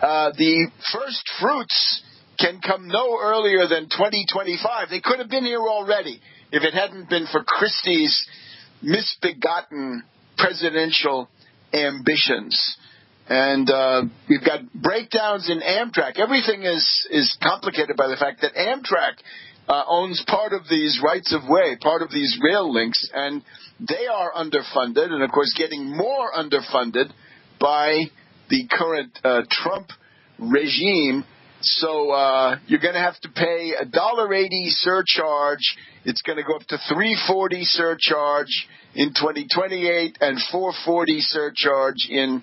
S1: The first fruits can come no earlier than 2025. They could have been here already if it hadn't been for Christie's misbegotten presidential ambitions. And we've got breakdowns in Amtrak. Everything is complicated by the fact that Amtrak owns part of these rights of way, part of these rail links, and they are underfunded, and of course getting more underfunded by the current Trump regime. So you're going to have to pay $1.80 surcharge. It's going to go up to $3.40 surcharge in 2028 and $4.40 surcharge in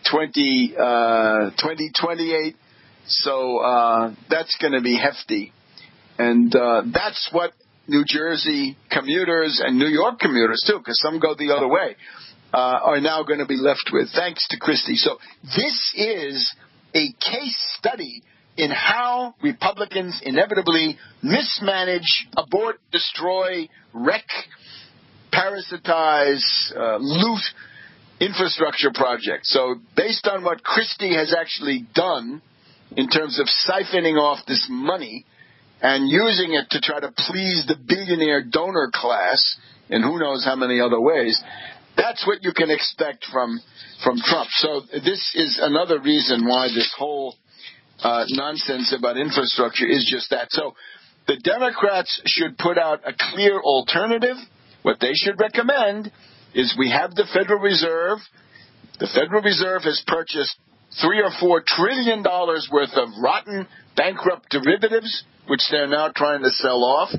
S1: 2028. So that's going to be hefty. And that's what New Jersey commuters and New York commuters, too, because some go the other way, are now going to be left with, thanks to Christie. So this is a case study in how Republicans inevitably mismanage, abort, destroy, wreck, parasitize, loot infrastructure projects. So based on what Christie has actually done in terms of siphoning off this money and using it to try to please the billionaire donor class in who knows how many other ways, that's what you can expect from Trump. So this is another reason why this whole nonsense about infrastructure is just that. So the Democrats should put out a clear alternative. What they should recommend is we have the Federal Reserve. The Federal Reserve has purchased $3 or $4 trillion worth of rotten, bankrupt derivatives, which they're now trying to sell off.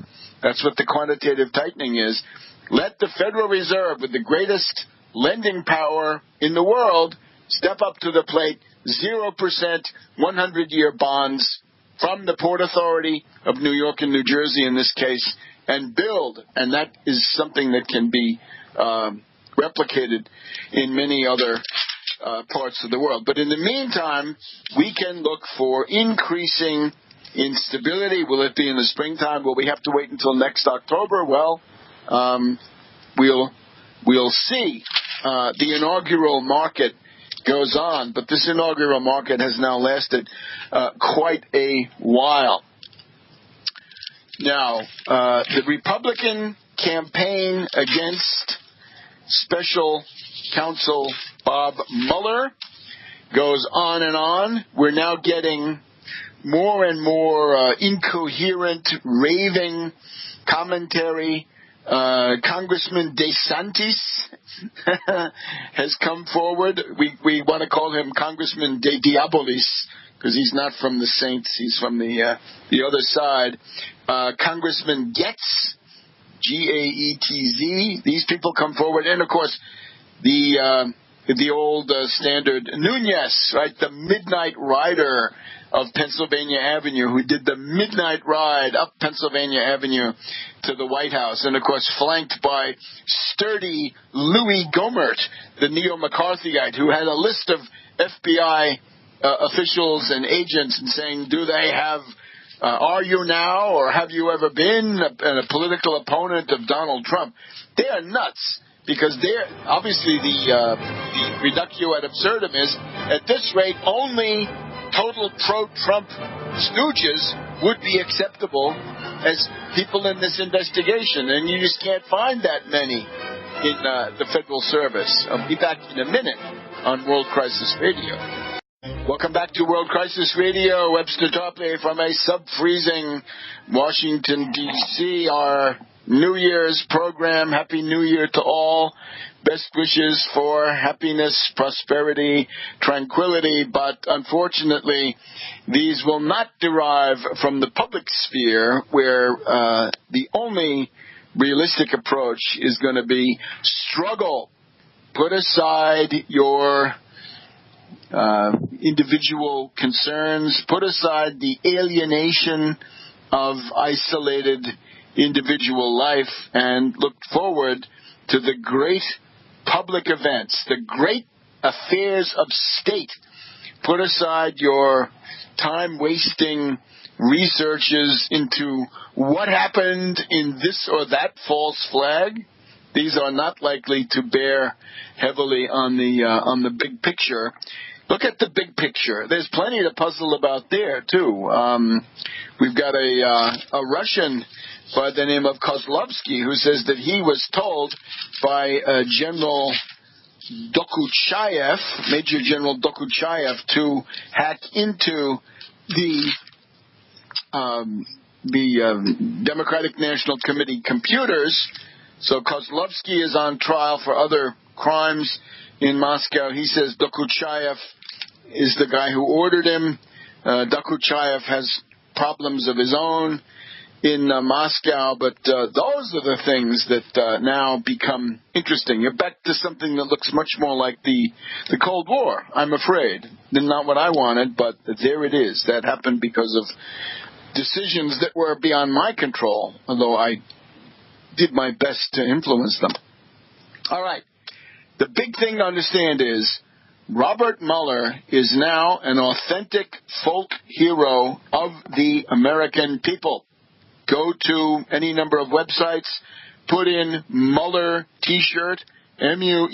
S1: That's what the quantitative tightening is. Let the Federal Reserve, with the greatest lending power in the world, step up to the plate. 0% 100-year bonds from the Port Authority of New York and New Jersey in this case, and build. And that is something that can be replicated in many other parts of the world. But in the meantime, we can look for increasing instability. Will it be in the springtime? Will we have to wait until next October? Well, we'll see. The inaugural market goes on, but this inaugural market has now lasted quite a while. Now, the Republican campaign against Special Counsel Bob Mueller goes on and on. We're now getting more and more incoherent, raving commentary. Congressman DeSantis has come forward. We want to call him Congressman De Diabolis because he's not from the Saints. He's from the other side. Congressman Getz, Gaetz. These people come forward, and of course the old standard Nunes, right? The midnight rider of Pennsylvania Avenue, who did the midnight ride up Pennsylvania Avenue to the White House, and of course flanked by sturdy Louis Gohmert, the neo-McCarthyite, who had a list of FBI officials and agents and saying, do they have are you now or have you ever been a political opponent of Donald Trump? They are nuts because they're obviously the reductio ad absurdum is at this rate only total pro-Trump stooges would be acceptable as people in this investigation, and you just can't find that many in the federal service. I'll be back in a minute on World Crisis Radio. Welcome back to World Crisis Radio. Webster Tarpley from a sub-freezing Washington, D.C. Our New Year's program. Happy New Year to all. Best wishes for happiness, prosperity, tranquility, but unfortunately, these will not derive from the public sphere where the only realistic approach is going to be struggle. Put aside your individual concerns. Put aside the alienation of isolated individual life and look forward to the great public events, the great affairs of state. Put aside your time-wasting researches into what happened in this or that false flag. These are not likely to bear heavily on the big picture. Look at the big picture. There's plenty to puzzle about there, too. We've got a Russian by the name of Kozlovsky who says that he was told by General Dokuchayev, Major General Dokuchayev, to hack into the Democratic National Committee computers. So Kozlovsky is on trial for other crimes in Moscow. He says Dokuchayev is the guy who ordered him. Dokuchayev has problems of his own in Moscow, but those are the things that now become interesting. You're back to something that looks much more like the Cold War, I'm afraid. Not what I wanted, but there it is. That happened because of decisions that were beyond my control, although I did my best to influence them. All right. The big thing to understand is Robert Mueller is now an authentic folk hero of the American people. Go to any number of websites, put in Mueller T-shirt, M-U-E-L-L-E-R,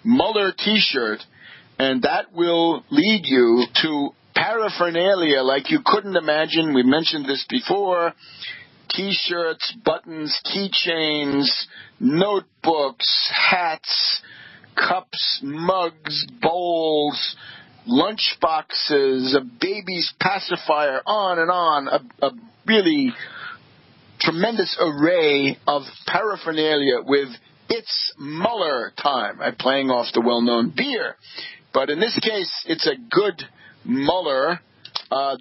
S1: Mueller T-shirt, and that will lead you to paraphernalia like you couldn't imagine. We mentioned this before. T-shirts, buttons, keychains, notebooks, hats, cups, mugs, bowls, lunch boxes, a baby's pacifier, on and on, a really tremendous array of paraphernalia with It's Mueller time. I'm playing off the well-known beer. But in this case, it's a good Mueller.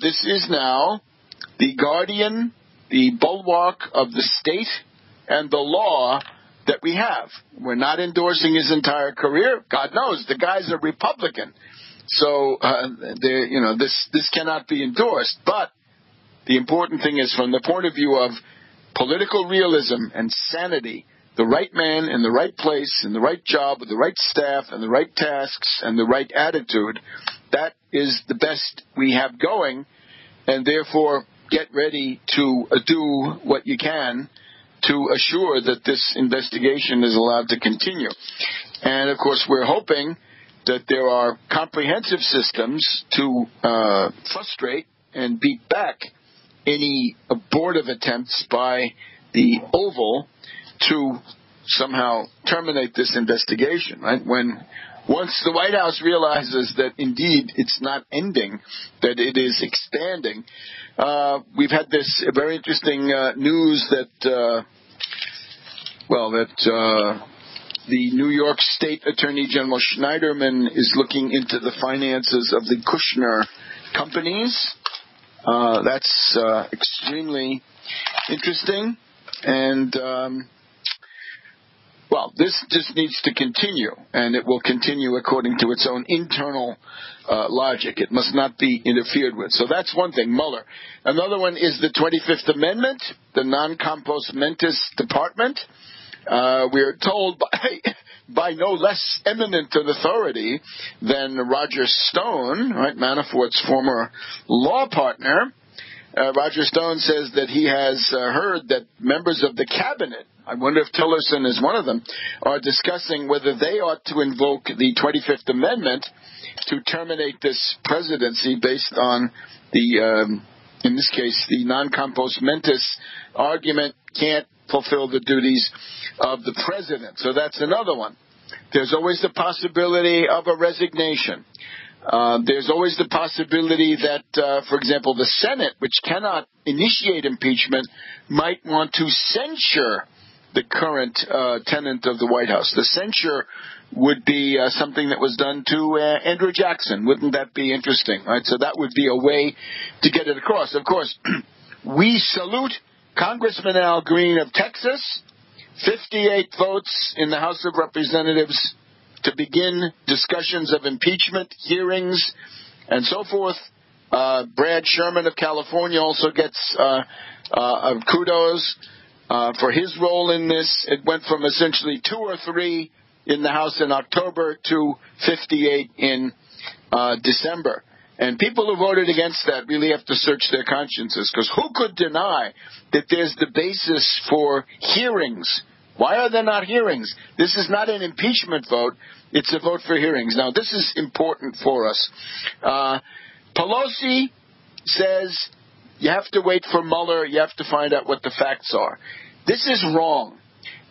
S1: This is now the guardian, the bulwark of the state and the law that we have. We're not endorsing his entire career. God knows, the guy's a Republican. So, this cannot be endorsed. But the important thing is, from the point of view of political realism and sanity, the right man in the right place, in the right job, with the right staff, and the right tasks, and the right attitude, that is the best we have going. And therefore, get ready to do what you can to assure that this investigation is allowed to continue. And, of course, we're hoping that there are comprehensive systems to frustrate and beat back any abortive attempts by the Oval to somehow terminate this investigation, right? Once the White House realizes that indeed it's not ending, that it is expanding, we've had this very interesting news that the New York State Attorney General Schneiderman is looking into the finances of the Kushner companies. That's extremely interesting. And, this just needs to continue, and it will continue according to its own internal logic. It must not be interfered with. So that's one thing, Mueller. Another one is the 25th Amendment, the non-compos mentis department. We are told by no less eminent an authority than Roger Stone, right, Manafort's former law partner. Roger Stone says that he has heard that members of the cabinet, I wonder if Tillerson is one of them, are discussing whether they ought to invoke the 25th Amendment to terminate this presidency based on the, in this case, the non-compos mentis argument can't fulfill the duties of the president. So that's another one. There's always the possibility of a resignation. There's always the possibility that, for example, the Senate, which cannot initiate impeachment, might want to censure the current tenant of the White House. The censure would be something that was done to Andrew Jackson. Wouldn't that be interesting? Right? So that would be a way to get it across. Of course, we salute Congressman Al Green of Texas, 58 votes in the House of Representatives to begin discussions of impeachment, hearings, and so forth. Brad Sherman of California also gets kudos for his role in this. It went from essentially 2 or 3 in the House in October to 58 in December. And people who voted against that really have to search their consciences, because who could deny that there's the basis for hearings? Why are there not hearings? This is not an impeachment vote. It's a vote for hearings. Now, this is important for us. Pelosi says you have to wait for Mueller. You have to find out what the facts are. This is wrong.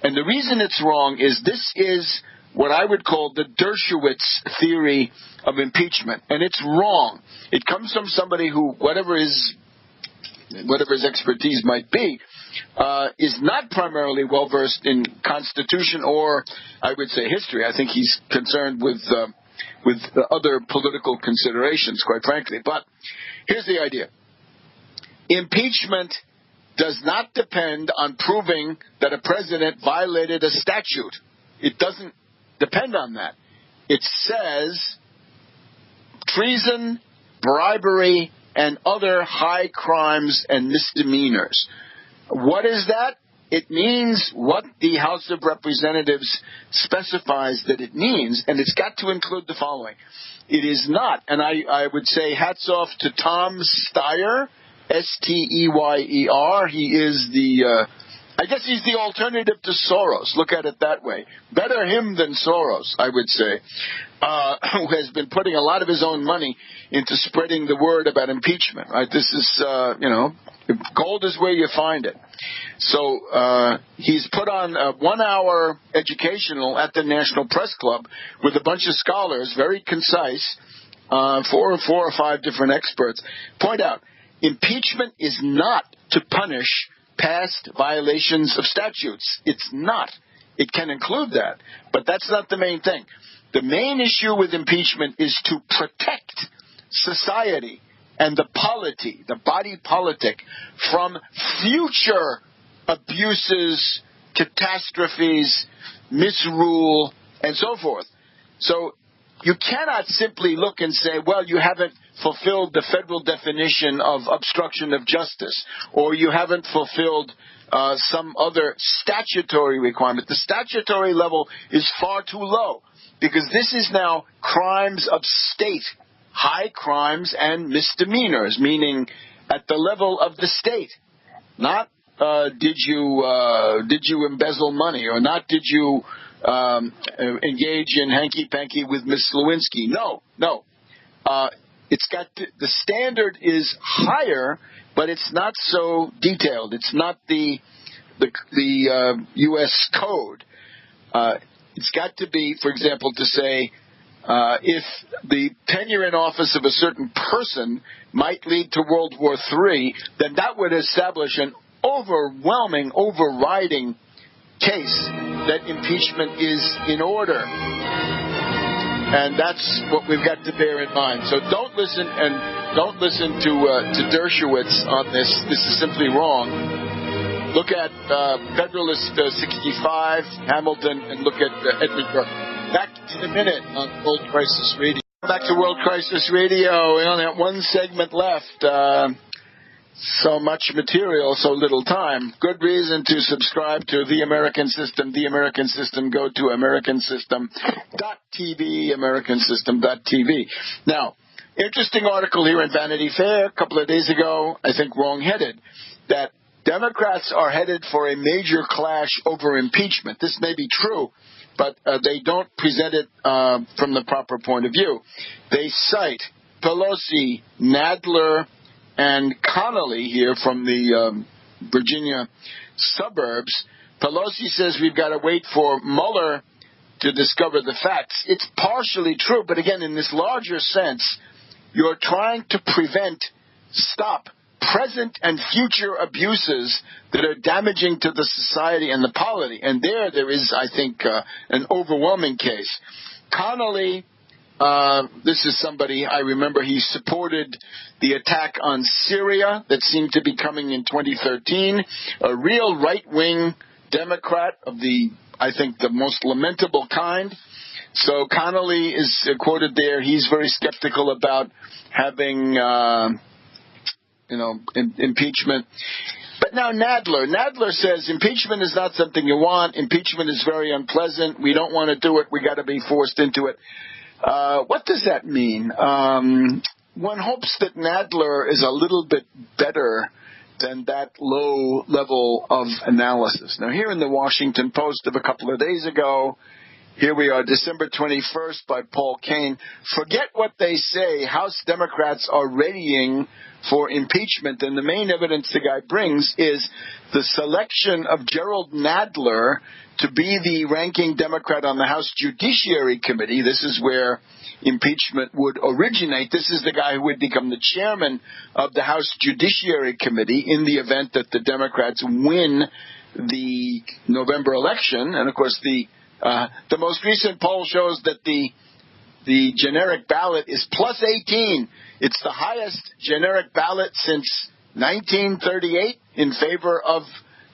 S1: And the reason it's wrong is this is what I would call the Dershowitz theory of impeachment. And it's wrong. It comes from somebody who, whatever his expertise might be, is not primarily well-versed in Constitution or, I would say, history. I think he's concerned with other political considerations, quite frankly. But here's the idea. Impeachment does not depend on proving that a president violated a statute. It doesn't depend on that. It says treason, bribery, and other high crimes and misdemeanors. What is that? It means what the House of Representatives specifies that it means, and it's got to include the following. It is not, and I would say hats off to Tom Steyer, Steyer. He is I guess he's the alternative to Soros. Look at it that way. Better him than Soros, I would say, who has been putting a lot of his own money into spreading the word about impeachment. Right? This is, gold is where you find it. So he's put on a 1-hour educational at the National Press Club with a bunch of scholars, very concise, 4 or 5 different experts. Point out, impeachment is not to punish past violations of statutes. It's not. It can include that, but that's not the main thing. The main issue with impeachment is to protect society and the polity, the body politic, from future abuses, catastrophes, misrule, and so forth. So you cannot simply look and say, well, you haven't fulfilled the federal definition of obstruction of justice, or you haven't fulfilled some other statutory requirement. The statutory level is far too low, because this is now crimes of state, high crimes and misdemeanors, meaning at the level of the state, not did you embezzle money, or not did you engage in hanky-panky with Miss Lewinsky. No. It's got the standard is higher, but it's not so detailed. It's not the U.S. code. It's got to be, for example, to say if the tenure in office of a certain person might lead to World War III, then that would establish an overwhelming, overriding case that impeachment is in order. And that's what we've got to bear in mind. So don't listen to Dershowitz on this. This is simply wrong. Look at Federalist 65, Hamilton, and look at Edmund Burke. Back in a minute on World Crisis Radio. Back to World Crisis Radio. We only have one segment left. So much material, so little time. Good reason to subscribe to The American System. The American System. Go to AmericanSystem.tv, AmericanSystem.tv. Now, interesting article here in Vanity Fair a couple of days ago, I think wrong-headed, that Democrats are headed for a major clash over impeachment. This may be true, but they don't present it from the proper point of view. They cite Pelosi, Nadler, and Connolly here from the Virginia suburbs. Pelosi says we've got to wait for Mueller to discover the facts. It's partially true, but again, in this larger sense, you're trying to stop present and future abuses that are damaging to the society and the polity. And there is, I think, an overwhelming case. Connolly, this is somebody, I remember he supported the attack on Syria that seemed to be coming in 2013, a real right-wing Democrat of the, I think, the most lamentable kind. So Connolly is quoted there. He's very skeptical about having, impeachment. But now Nadler says impeachment is not something you want. Impeachment is very unpleasant. We don't want to do it. We got to be forced into it. What does that mean? One hopes that Nadler is a little bit better than that low level of analysis. Now, here in the Washington Post of a couple of days ago, here we are, December 21st, by Paul Kane. Forget what they say. House Democrats are readying for impeachment, and the main evidence the guy brings is the selection of Gerald Nadler to be the ranking Democrat on the House Judiciary Committee. This is where impeachment would originate. This is the guy who would become the chairman of the House Judiciary Committee in the event that the Democrats win the November election. And, of course, the most recent poll shows that the generic ballot is plus 18. It's the highest generic ballot since 1938 in favor of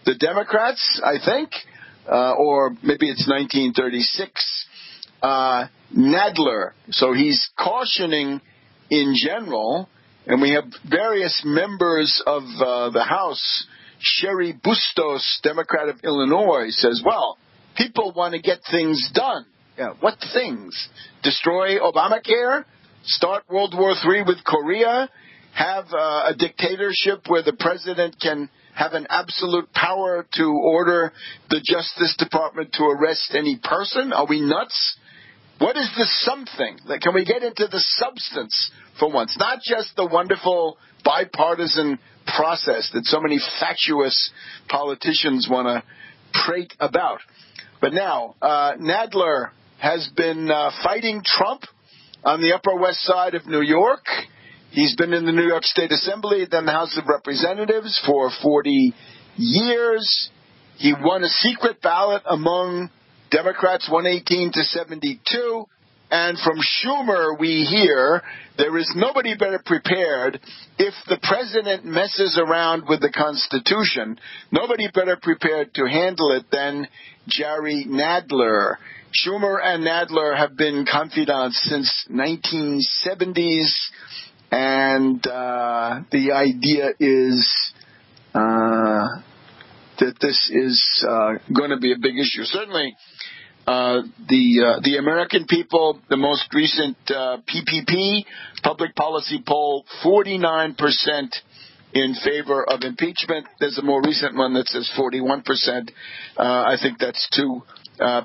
S1: the Democrats, I think, or maybe it's 1936. Nadler, so he's cautioning in general, and we have various members of the House. Sherry Bustos, Democrat of Illinois, says, well, people want to get things done. Yeah, what things? Destroy Obamacare? Start World War III with Korea? Have a dictatorship where the president can have an absolute power to order the Justice Department to arrest any person? Are we nuts? What is the something? Can we get into the substance for once? Not just the wonderful bipartisan process that so many fatuous politicians want to prate about. But now, Nadler has been fighting Trump on the Upper West Side of New York. He's been in the New York State Assembly, then the House of Representatives for 40 years. He won a secret ballot among Democrats, 118 to 72. And from Schumer, we hear there is nobody better prepared if the president messes around with the Constitution. Nobody better prepared to handle it than Jerry Nadler. Schumer and Nadler have been confidants since 1970s, and the idea is that this is going to be a big issue. Certainly, the American people, the most recent PPP, public policy poll, 49% in favor of impeachment. There's a more recent one that says 41%. I think that's too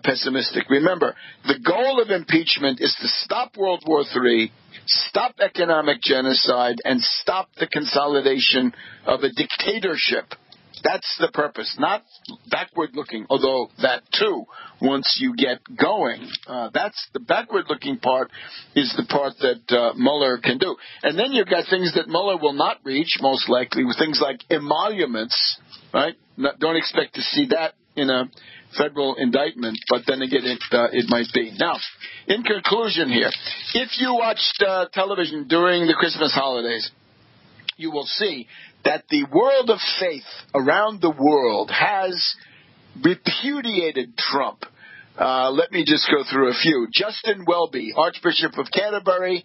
S1: pessimistic. Remember, the goal of impeachment is to stop World War III, stop economic genocide, and stop the consolidation of a dictatorship. That's the purpose, not backward-looking, although that, too, once you get going. That's the backward-looking part is the part that Mueller can do. And then you've got things that Mueller will not reach, most likely, with things like emoluments, right? Don't expect to see that in a federal indictment, but then again, it might be. Now, in conclusion here, if you watched television during the Christmas holidays, you will see that the world of faith around the world has repudiated Trump. Let me just go through a few. Justin Welby, Archbishop of Canterbury,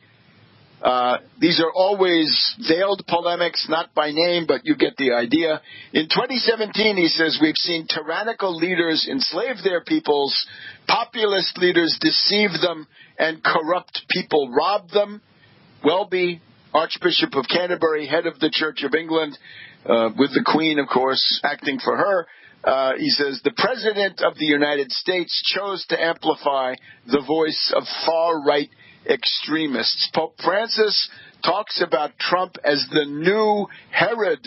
S1: These are always veiled polemics, not by name, but you get the idea. In 2017, he says, we've seen tyrannical leaders enslave their peoples, populist leaders deceive them, and corrupt people rob them. Welby, Archbishop of Canterbury, head of the Church of England, with the Queen, of course, acting for her, he says, the President of the United States chose to amplify the voice of far-right extremists. Pope Francis talks about Trump as the new Herod,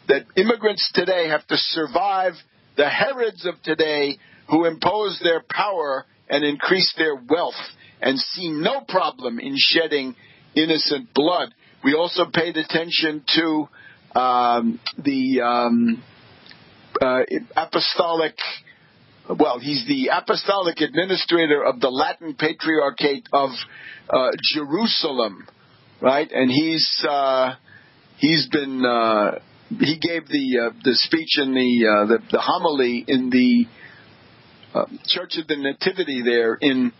S1: that immigrants today have to survive the Herods of today who impose their power and increase their wealth and see no problem in shedding innocent blood. We also paid attention to the apostolic, well, he's the apostolic administrator of the Latin Patriarchate of Jerusalem, right? And he gave the speech in the homily in the Church of the Nativity there in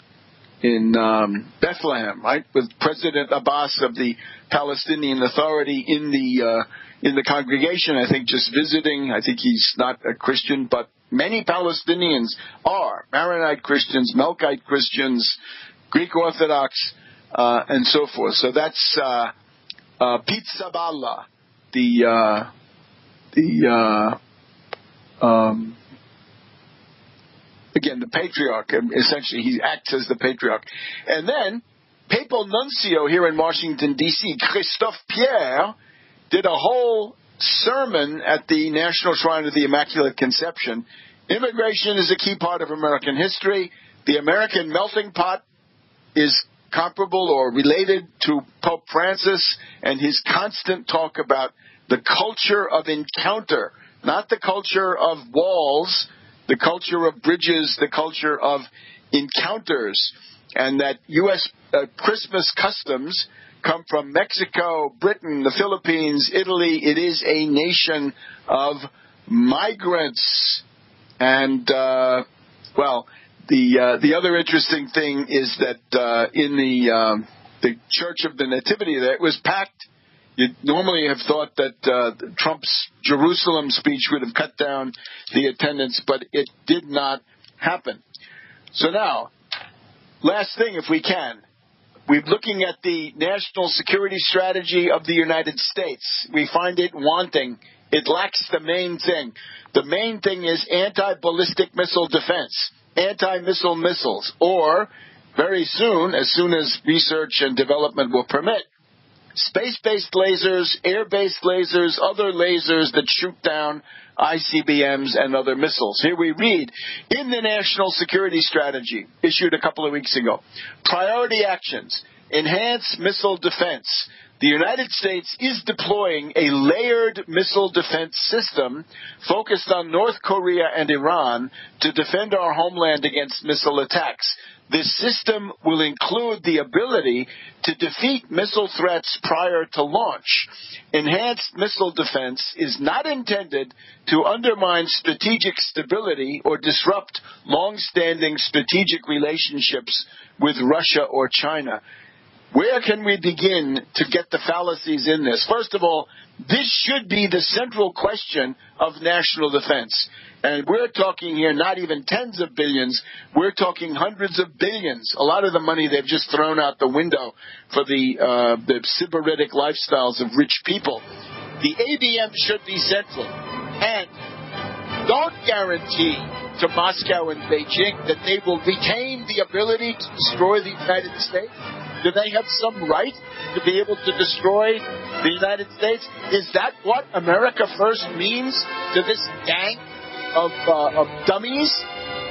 S1: Bethlehem, right, with President Abbas of the Palestinian Authority in the congregation, I think, just visiting. I think he's not a Christian, but many Palestinians are Maronite Christians, Melkite Christians, Greek Orthodox, and so forth. So that's Pete Sabala, again, the patriarch. Essentially, he acts as the patriarch. And then, Papal Nuncio here in Washington, D.C., Christophe Pierre, did a whole sermon at the National Shrine of the Immaculate Conception. Immigration is a key part of American history. The American melting pot is comparable or related to Pope Francis and his constant talk about the culture of encounter, not the culture of walls, the culture of bridges, the culture of encounters, and that U.S. Christmas customs come from Mexico, Britain, the Philippines, Italy. It is a nation of migrants. And, the other interesting thing is that in the Church of the Nativity there, it was packed. You'd normally have thought that Trump's Jerusalem speech would have cut down the attendance, but it did not happen. So now, last thing, if we can. We're looking at the national security strategy of the United States. We find it wanting. It lacks the main thing. The main thing is anti-ballistic missile defense, anti-missile missiles, or very soon as research and development will permit, space-based lasers, air-based lasers, other lasers that shoot down ICBMs and other missiles. Here we read, in the National Security Strategy, issued a couple of weeks ago, priority actions, enhance missile defense. The United States is deploying a layered missile defense system focused on North Korea and Iran to defend our homeland against missile attacks. This system will include the ability to defeat missile threats prior to launch. Enhanced missile defense is not intended to undermine strategic stability or disrupt long-standing strategic relationships with Russia or China. Where can we begin to get the fallacies in this? First of all, this should be the central question of national defense. And we're talking here not even tens of billions, we're talking hundreds of billions. A lot of the money they've just thrown out the window for the sybaritic lifestyles of rich people. The ABM should be central. And don't guarantee to Moscow and Beijing that they will retain the ability to destroy the United States. Do they have some right to be able to destroy the United States? Is that what America First means to this gang of dummies?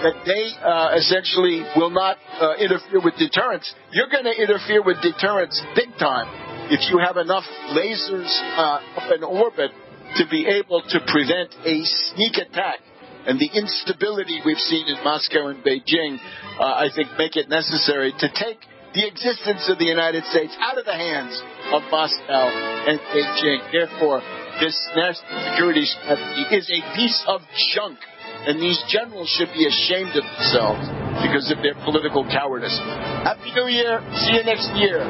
S1: That they essentially will not interfere with deterrence. You're going to interfere with deterrence big time if you have enough lasers up in orbit to be able to prevent a sneak attack. And the instability we've seen in Moscow and Beijing, I think, make it necessary to take the existence of the United States out of the hands of Moscow and Beijing. Therefore, this national security strategy is a piece of junk, and these generals should be ashamed of themselves because of their political cowardice. Happy New Year. See you next year.